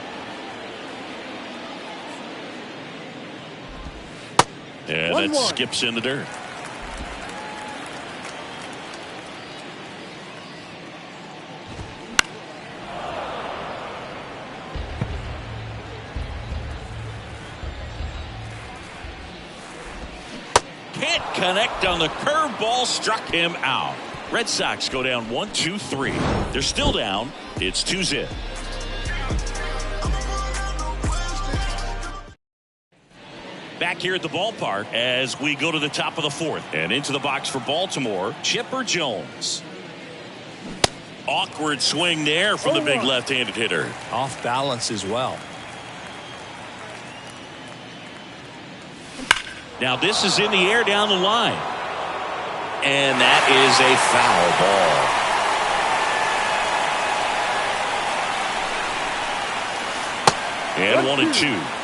And that skips in the dirt. Can't connect on the curveball, struck him out. Red Sox go down 1-2-3. They're still down. It's 2-0. Back here at the ballpark as we go to the top of the fourth. And into the box for Baltimore, Chipper Jones. Awkward swing there from the big left-handed hitter. Off balance as well. Now this is in the air down the line. And that is a foul ball. And 1-2.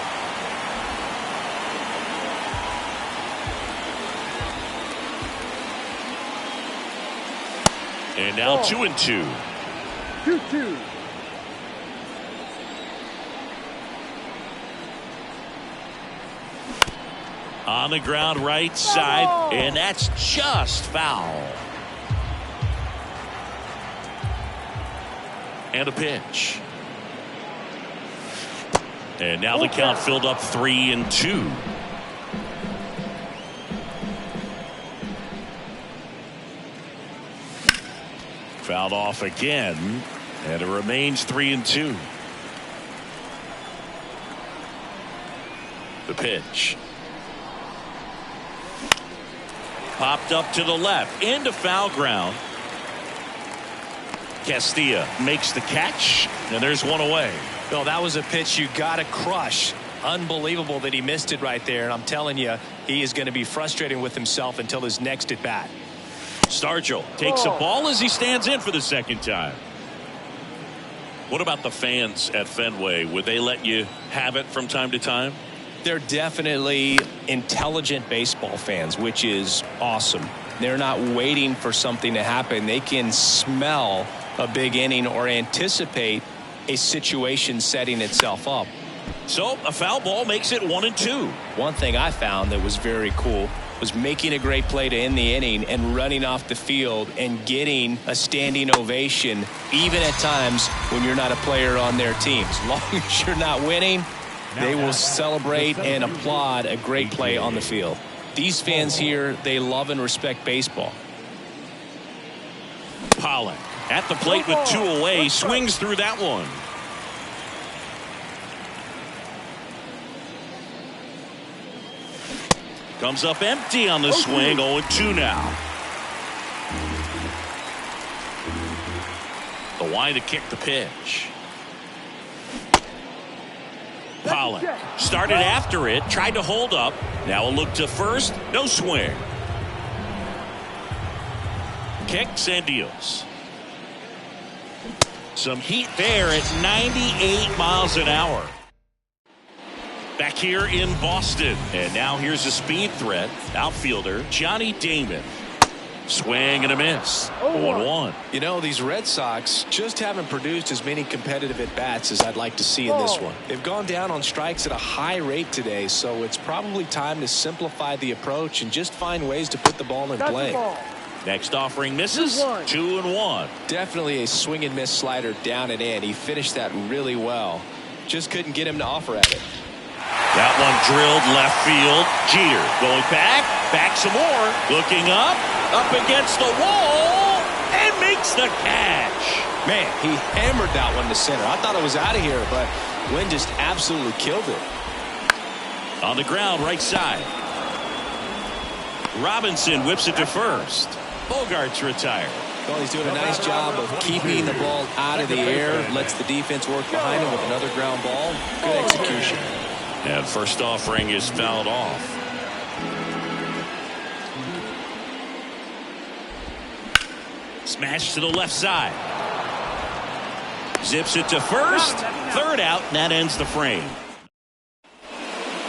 And now 2-2. 2-2. On the ground right side, and that's just foul. And a pitch. And now the count filled up 3-2. Fouled off again, and it remains 3-2. The pitch. Popped up to the left into foul ground. Castilla makes the catch, and there's one away. No, that was a pitch you got to crush. Unbelievable that he missed it right there, and I'm telling you, he is going to be frustrated with himself until his next at bat. Stargell takes a ball as he stands in for the second time. What about the fans at Fenway? Would they let you have it from time to time? They're definitely intelligent baseball fans, which is awesome. They're not waiting for something to happen. They can smell a big inning or anticipate a situation setting itself up. So a foul ball makes it 1-2. One thing I found that was very cool was making a great play to end the inning and running off the field and getting a standing ovation, even at times when you're not a player on their team. As long as you're not winning, they will celebrate and applaud a great play on the field. These fans here, they love and respect baseball. Pollock at the plate with 2 away, swings through that one. Comes up empty on the swing, 0-2 now. The wind to kick the pitch. Pollock started after it, tried to hold up. Now a look to first, no swing. Kicks and deals. Some heat there at 98 miles an hour. Back here in Boston, and now here's a speed threat. Outfielder Johnny Damon. Swing and a miss. 1-1. You know, these Red Sox just haven't produced as many competitive at-bats as I'd like to see in this one. They've gone down on strikes at a high rate today, so it's probably time to simplify the approach and just find ways to put the ball in play. Next offering misses. 2-1. Definitely a swing and miss slider down and in. He finished that really well. Just couldn't get him to offer at it. That one drilled left field. Jeter going back some more, looking up against the wall, and makes the catch. Man, he hammered that one to center. I thought it was out of here, but Wynn just absolutely killed it. On the ground, right side. Robinson whips it to first. Bogarts retired. Well, he's doing a nice job of keeping the ball out of the air, lets the defense work behind him with another ground ball. Good execution. And first offering is fouled off. Smash to the left side. Zips it to first. Third out, and that ends the frame.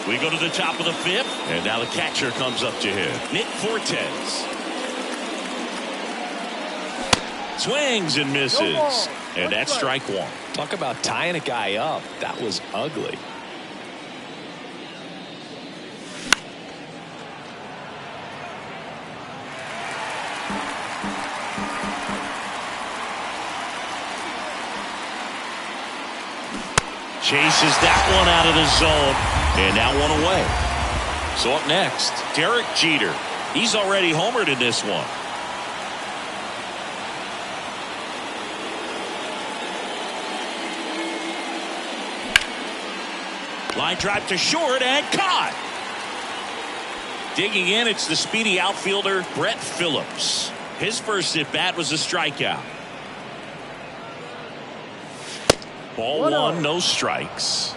We go to the top of the fifth, and now the catcher comes up to hit. Nick Fortes. Swings and misses. And that's strike one. Talk about tying a guy up. That was ugly. Chases that one out of the zone, and now one away. So up next, Derek Jeter. He's already homered in this one. Line drive to short and caught. Digging in, it's the speedy outfielder Brett Phillips. His first at bat was a strikeout. Ball one, no strikes.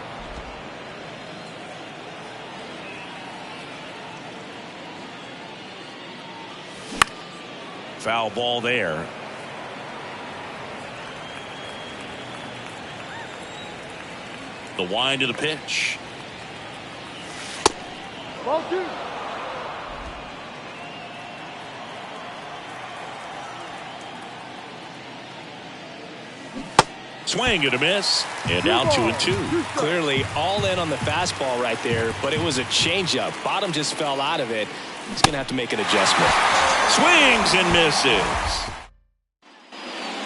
Foul ball there. The wind of the pitch. Ball two. Swing and a miss. And now 2-2. Clearly all in on the fastball right there, but it was a changeup. Bottom just fell out of it. He's going to have to make an adjustment. Swings and misses.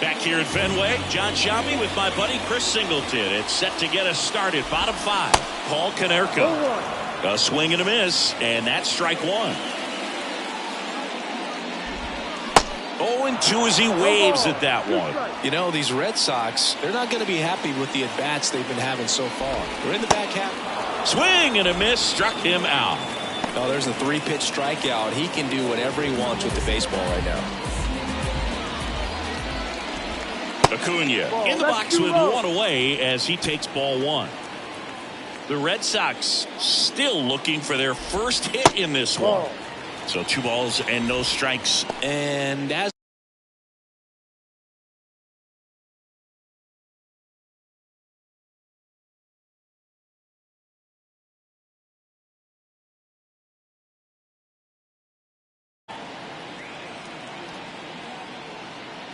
Back here at Fenway, John Sciambi with my buddy Chris Singleton. It's set to get us started. Bottom five. Paul Konerko. A swing and a miss, and that's strike one. 0-2 as he waves at that one. You know, these Red Sox, they're not going to be happy with the at-bats they've been having so far. They're in the back half. Swing and a miss, struck him out. Oh, there's a 3-pitch strikeout. He can do whatever he wants with the baseball right now. Acuna in the box with one away as he takes ball one. The Red Sox still looking for their first hit in this one. So 2 balls and no strikes. And as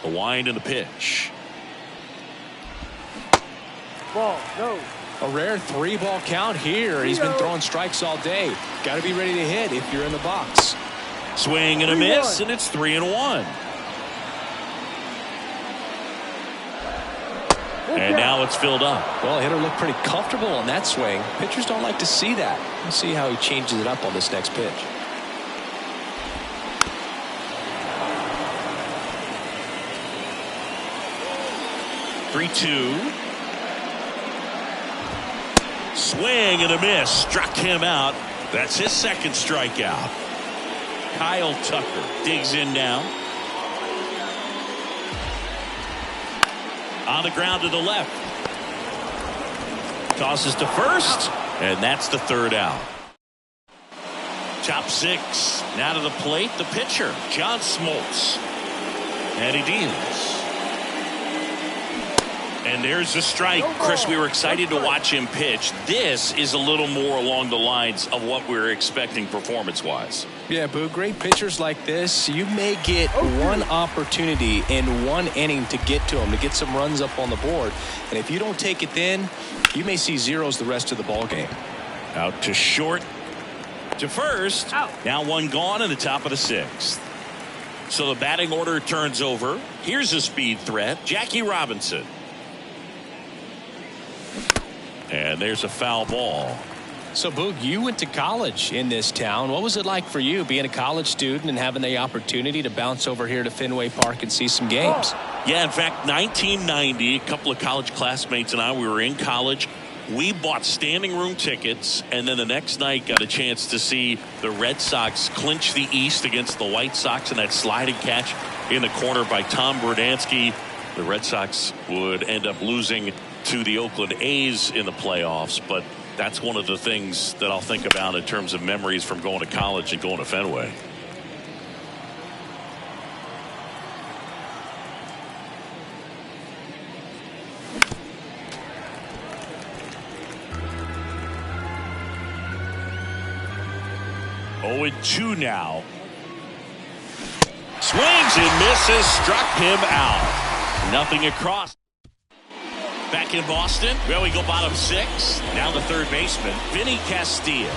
the wind and the pitch. Ball, no. A rare 3-ball count here. He's been throwing strikes all day. Got to be ready to hit if you're in the box. Swing and a miss, and it's 3-1. And now it's filled up. Well, hitter looked pretty comfortable on that swing. Pitchers don't like to see that. Let's see how he changes it up on this next pitch. (3-2). Swing and a miss. Struck him out. That's his second strikeout. Kyle Tucker digs in now. On the ground to the left. Tosses to first. And that's the third out. Top 6. Now to the plate, the pitcher, John Smoltz. And he deals. And there's the strike. Chris, we were excited to watch him pitch. This is a little more along the lines of what we were expecting performance-wise. Yeah, Boo, great pitchers like this, you may get one opportunity in one inning to get to them, to get some runs up on the board. And if you don't take it then, you may see zeros the rest of the ball game. Out to short, to first. Now one gone in the top of the 6th. So the batting order turns over. Here's a speed threat, Jackie Robinson. And there's a foul ball. So, Boog, you went to college in this town. What was it like for you being a college student and having the opportunity to bounce over here to Fenway Park and see some games? Yeah, in fact, 1990, a couple of college classmates and I, we were in college. We bought standing room tickets, and then the next night got a chance to see the Red Sox clinch the East against the White Sox in that sliding catch in the corner by Tom Berdansky. The Red Sox would end up losing to the Oakland A's in the playoffs, but that's one of the things that I'll think about in terms of memories from going to college and going to Fenway. Oh, 2 now. Swings and misses, struck him out. Nothing across. Back in Boston, well, we go bottom 6. Now the third baseman, Vinny Castilla.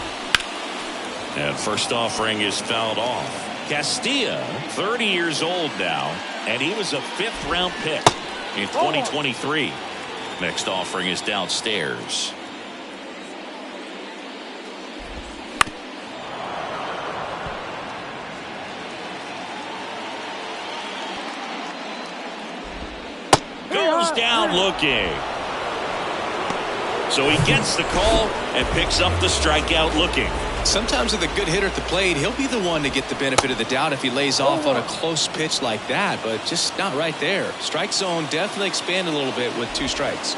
And first offering is fouled off. Castilla, 30 years old now, and he was a 5th-round pick in 2023. Next offering is downstairs. Goes down looking. So he gets the call, and picks up the strikeout looking. Sometimes with a good hitter at the plate, he'll be the one to get the benefit of the doubt if he lays off on a close pitch like that, but just not right there. Strike zone definitely expanded a little bit with 2 strikes.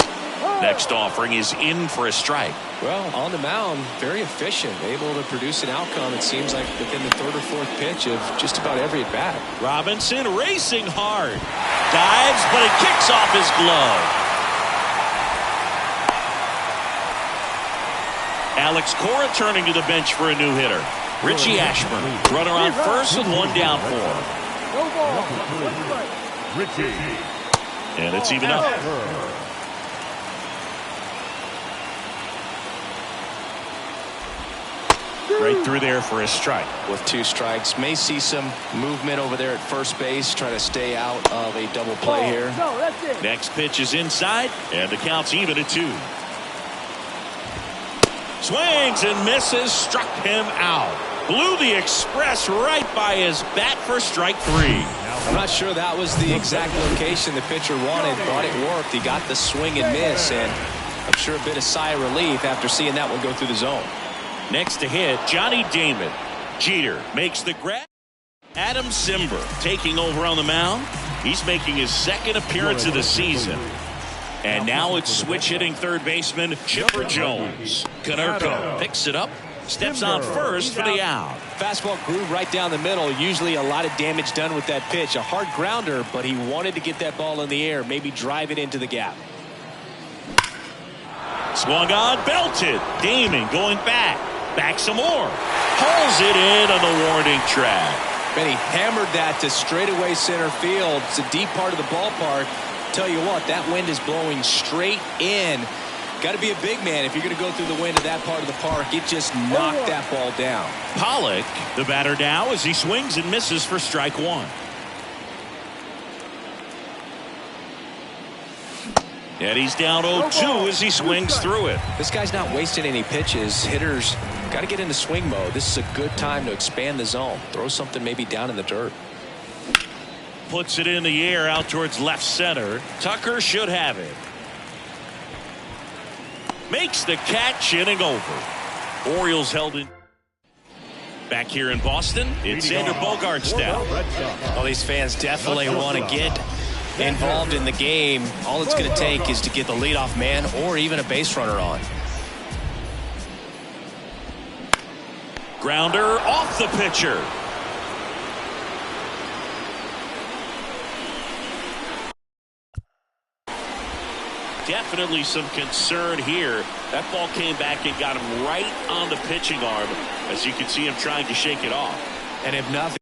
Next offering is in for a strike. Well, on the mound, very efficient, able to produce an outcome, it seems like, within the 3rd or 4th pitch of just about every at-bat. Robinson racing hard. Dives, but it kicks off his glove. Alex Cora turning to the bench for a new hitter. Richie Ashburn, runner on first with 1 down for him. No ball. 1 strike. Richie. And it's even up. Right through there for a strike. With 2 strikes, may see some movement over there at first base, try to stay out of a double play here. No, that's it. Next pitch is inside, and the count's even at 2. Swings and misses, struck him out. Blew the express right by his bat for strike 3. I'm not sure that was the exact location the pitcher wanted, but it worked. He got the swing and miss, and I'm sure a bit of sigh of relief after seeing that one go through the zone. Next to hit, Johnny Damon. Jeter makes the grab. Adam Simber taking over on the mound. He's making his 2nd appearance of the season. And now it's switch hitting third baseman Chipper Jones. Konerko picks it up, steps on first for the out. Fastball groove right down the middle. Usually a lot of damage done with that pitch. A hard grounder, but he wanted to get that ball in the air, maybe drive it into the gap. Swung on, belted. Damon going back. Back some more. Hauls it in on the warning track. And he hammered that to straightaway center field. It's a deep part of the ballpark. Tell you what, that wind is blowing straight in. Got to be a big man if you're going to go through the wind of that part of the park. It just knocked that ball down. Pollock, the batter now, as he swings and misses for strike 1. And he's down 0-2 as he swings through it. This guy's not wasting any pitches. Hitters got to get into swing mode. This is a good time to expand the zone. Throw something maybe down in the dirt. Puts it in the air out towards left center. Tucker should have it. Makes the catch, inning over. Orioles held in. Back here in Boston, it's Xander Bogaerts down. Well, these fans definitely want to get involved in the game. All it's going to take is to get the leadoff man or even a base runner on. Grounder off the pitcher. Definitely some concern here. That ball came back and got him right on the pitching arm, as you can see him trying to shake it off. And if nothing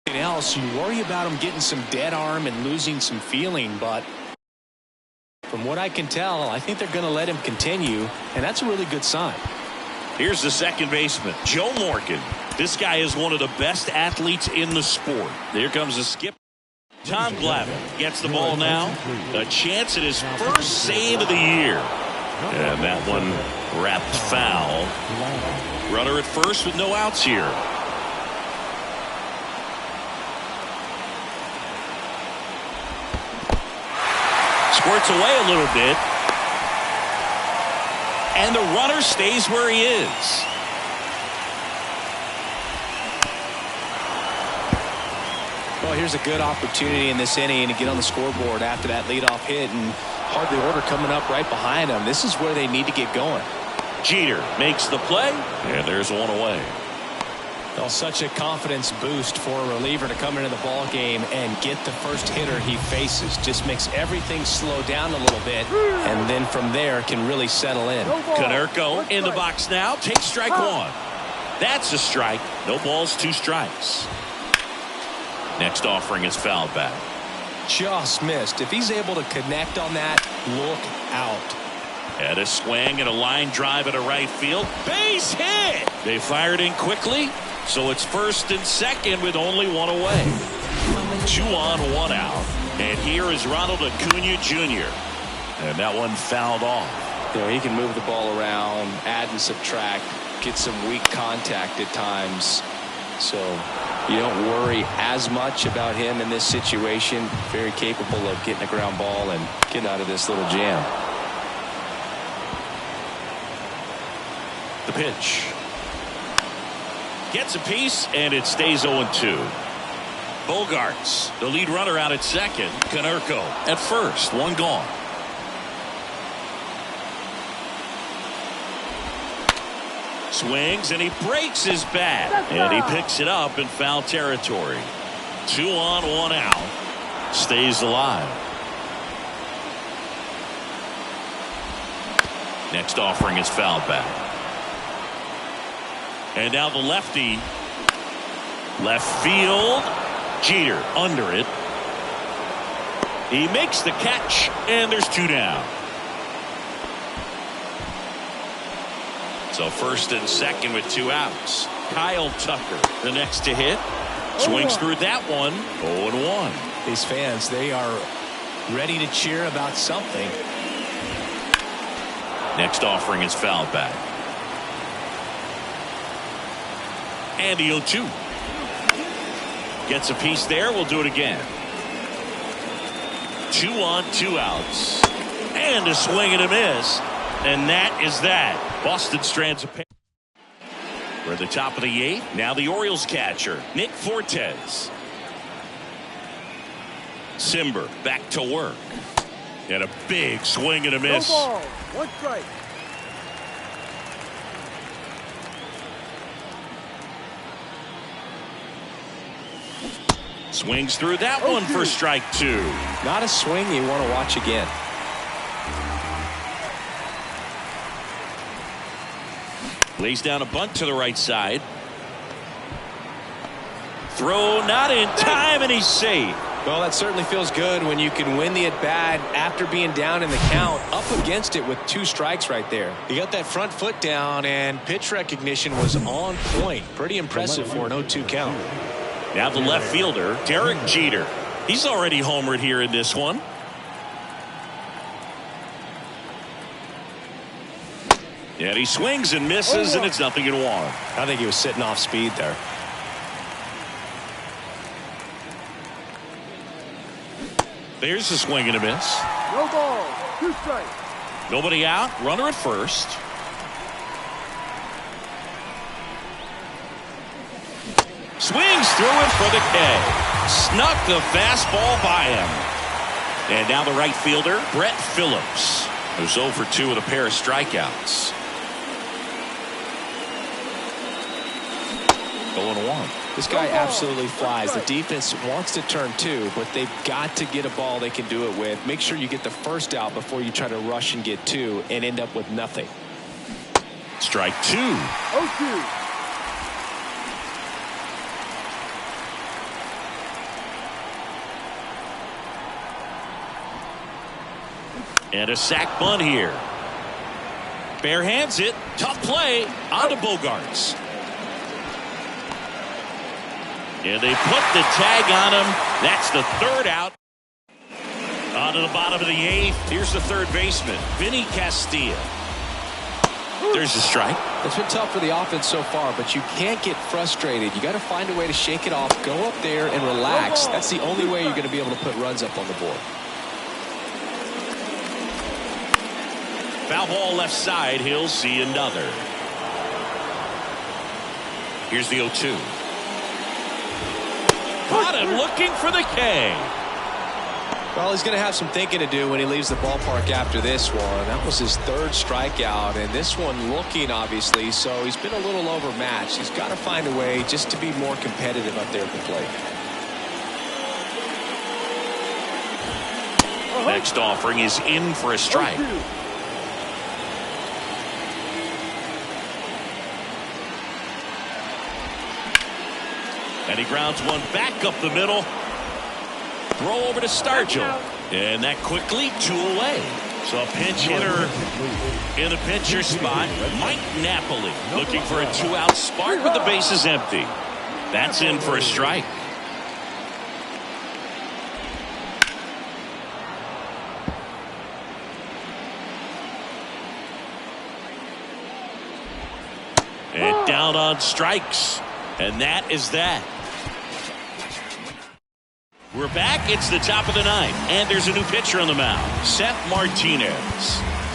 else, you worry about him getting some dead arm and losing some feeling, but from what I can tell, I think they're going to let him continue, and that's a really good sign. Here's the second baseman, Joe Morgan. This guy is one of the best athletes in the sport. Here comes a skip. Tom Glavine gets the ball now. A chance at his first save of the year. And that one wrapped foul. Runner at first with no outs here. Squirts away a little bit. And the runner stays where he is. Well, here's a good opportunity in this inning to get on the scoreboard after that leadoff hit, and hardly order coming up right behind them. This is where they need to get going. Jeter makes the play, and there's one away. Well, such a confidence boost for a reliever to come into the ball game and get the first hitter he faces. Just makes everything slow down a little bit, and then from there can really settle in. Konerko in the box now, takes strike 1. That's a strike. No balls, 2 strikes. Next offering is fouled back. Just missed. If he's able to connect on that, look out. And a swing and a line drive at a right field. Base hit! They fired in quickly, so it's first and second with only 1 away. 2 on, 1 out. And here is Ronald Acuna Jr. And that one fouled off. You know, he can move the ball around, add and subtract, get some weak contact at times. So you don't worry as much about him in this situation. Very capable of getting a ground ball and getting out of this little jam. The pitch. Gets a piece, and it stays 0-2. Bogarts, the lead runner, out at second. Konerko at first. One gone. Swings, and he breaks his bat. And he picks it up in foul territory. 2 on, 1 out. Stays alive. Next offering is fouled back. And now the lefty. Left field. Jeter under it. He makes the catch, and there's 2 down. So first and second with 2 outs. Kyle Tucker, the next to hit. Swings through that one. 0-1. These fans, they are ready to cheer about something. Next offering is fouled back. And the 0-2. Gets a piece there. We'll do it again. 2 on, 2 outs. And a swing and a miss. And that is that. Boston strands a pair. We're at the top of the 8th. Now the Orioles catcher, Nick Fortes. Simber back to work. And a big swing and a miss. No ball. 1 strike. Swings through that one for strike 2. Not a swing you want to watch again. Lays down a bunt to the right side. Throw not in time, and he's safe. Well, that certainly feels good when you can win the at-bat after being down in the count, up against it with 2 strikes right there. He got that front foot down, and pitch recognition was on point. Pretty impressive for an 0-2 count. Now the left fielder, Derek Jeter. He's already homered here in this one. And he swings and misses, and it's 0-1. I think he was sitting off speed there. There's a swing and a miss. No ball. 2 strikes. Nobody out. Runner at first. Swings through it for the K. Snuck the fastball by him. And now the right fielder, Brett Phillips, who's 0 for 2 with a pair of strikeouts. 0-1. This guy absolutely flies. The defense wants to turn 2, but they've got to get a ball they can do it with. Make sure you get the first out before you try to rush and get 2 and end up with nothing. Strike 2. 0-2. And a sac bunt here. Bare hands it. Tough play. On to Bogarts. And they put the tag on him. That's the 3rd out. On to the bottom of the 8th. Here's the 3rd baseman, Vinny Castilla. There's a strike. It's been tough for the offense so far, but you can't get frustrated. You got to find a way to shake it off, go up there and relax. That's the only way you're going to be able to put runs up on the board. Foul ball left side. He'll see another. Here's the 0-2. Caught him looking for the K. Well, he's going to have some thinking to do when he leaves the ballpark after this one. That was his 3rd strikeout, and this one looking, obviously, so he's been a little overmatched. He's got to find a way just to be more competitive up there at the plate. Next offering is in for a strike. And he grounds one back up the middle. Throw over to Stargell. And that quickly 2 away. So a pinch hitter in the pitcher spot. Mike Napoli looking for a 2-out spot with the bases empty. That's in for a strike. And down on strikes. And that is that. We're back. It's the top of the 9th, and there's a new pitcher on the mound, Seth Martinez.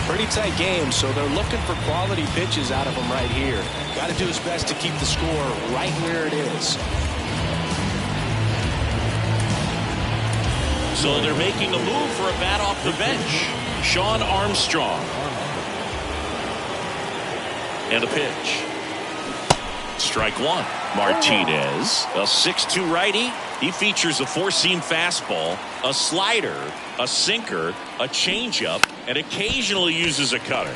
Pretty tight game, so they're looking for quality pitches out of him right here. Got to do his best to keep the score right where it is. So they're making a move for a bat off the bench. Sean Armstrong. And a pitch. Strike one. Martinez, a 6'2 righty. He features a four-seam fastball, a slider, a sinker, a changeup, and occasionally uses a cutter.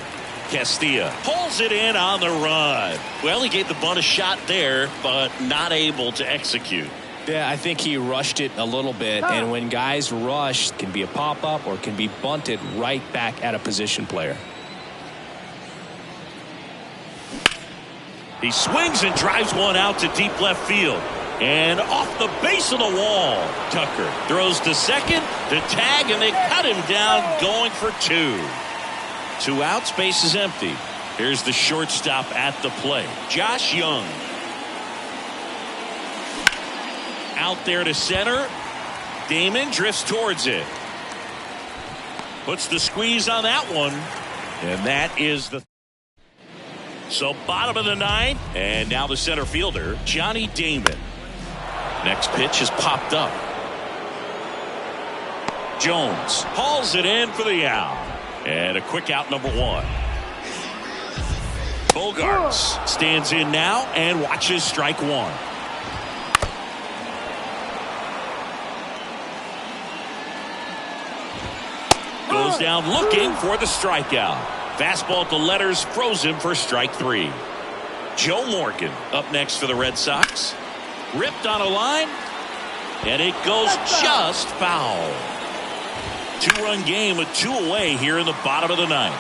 Castilla pulls it in on the run. Well, he gave the bunt a shot there, but not able to execute. Yeah, I think he rushed it a little bit, and when guys rush, it can be a pop-up or it can be bunted right back at a position player. He swings and drives one out to deep left field. And off the base of the wall. Tucker throws to second, to tag, and they cut him down going for two. 2 outs, base is empty. Here's the shortstop at the plate, Josh Young. Out there to center. Damon drifts towards it. Puts the squeeze on that one. And that is the... So bottom of the ninth. And now the center fielder, Johnny Damon. Next pitch is popped up. Jones hauls it in for the out. And a quick out, number 1. Bogarts stands in now and watches strike one. Goes down looking for the strikeout. Fastball at the letters froze him for strike 3. Joe Morgan up next for the Red Sox. Ripped on a line, and it goes just foul. 2-run game with 2 away here in the bottom of the ninth.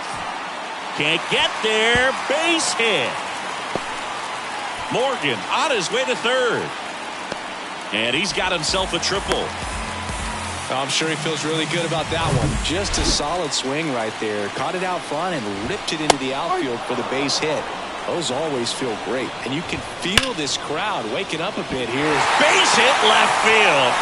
Can't get there. Base hit. Morgan on his way to third. And he's got himself a triple. I'm sure he feels really good about that one. Just a solid swing right there. Caught it out front and ripped it into the outfield for the base hit. Those always feel great. And you can feel this crowd waking up a bit here. Base hit left field.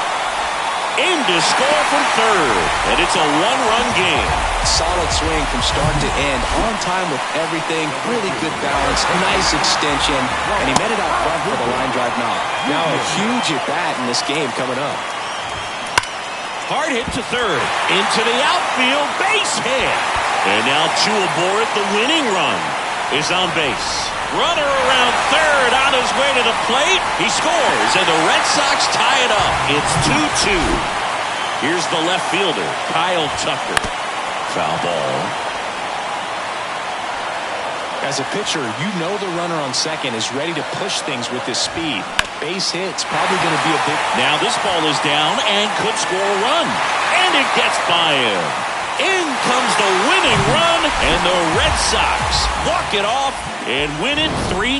In to score from third. And it's a 1-run game. Solid swing from start to end. On time with everything. Really good balance. Nice extension. And he met it out front for the line drive knock. Now a huge at-bat in this game coming up. Hard hit to third. Into the outfield. Base hit. And now 2 aboard. The winning run is on base. Runner around third on his way to the plate. He scores, and the Red Sox tie it up. It's 2-2. Here's the left fielder, Kyle Tucker. Foul ball. As a pitcher, you know the runner on second is ready to push things with his speed. A base hit's probably going to be a big... Now this ball is down and could score a run. And it gets by him. In comes the winning run, and the Red Sox walk it off and win it 3-2.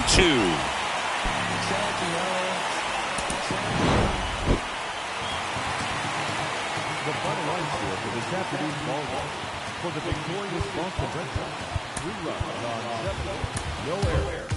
The final line score for this afternoon's ball game. For the victorious Boston Red Sox, 3 runs on 7, no errors.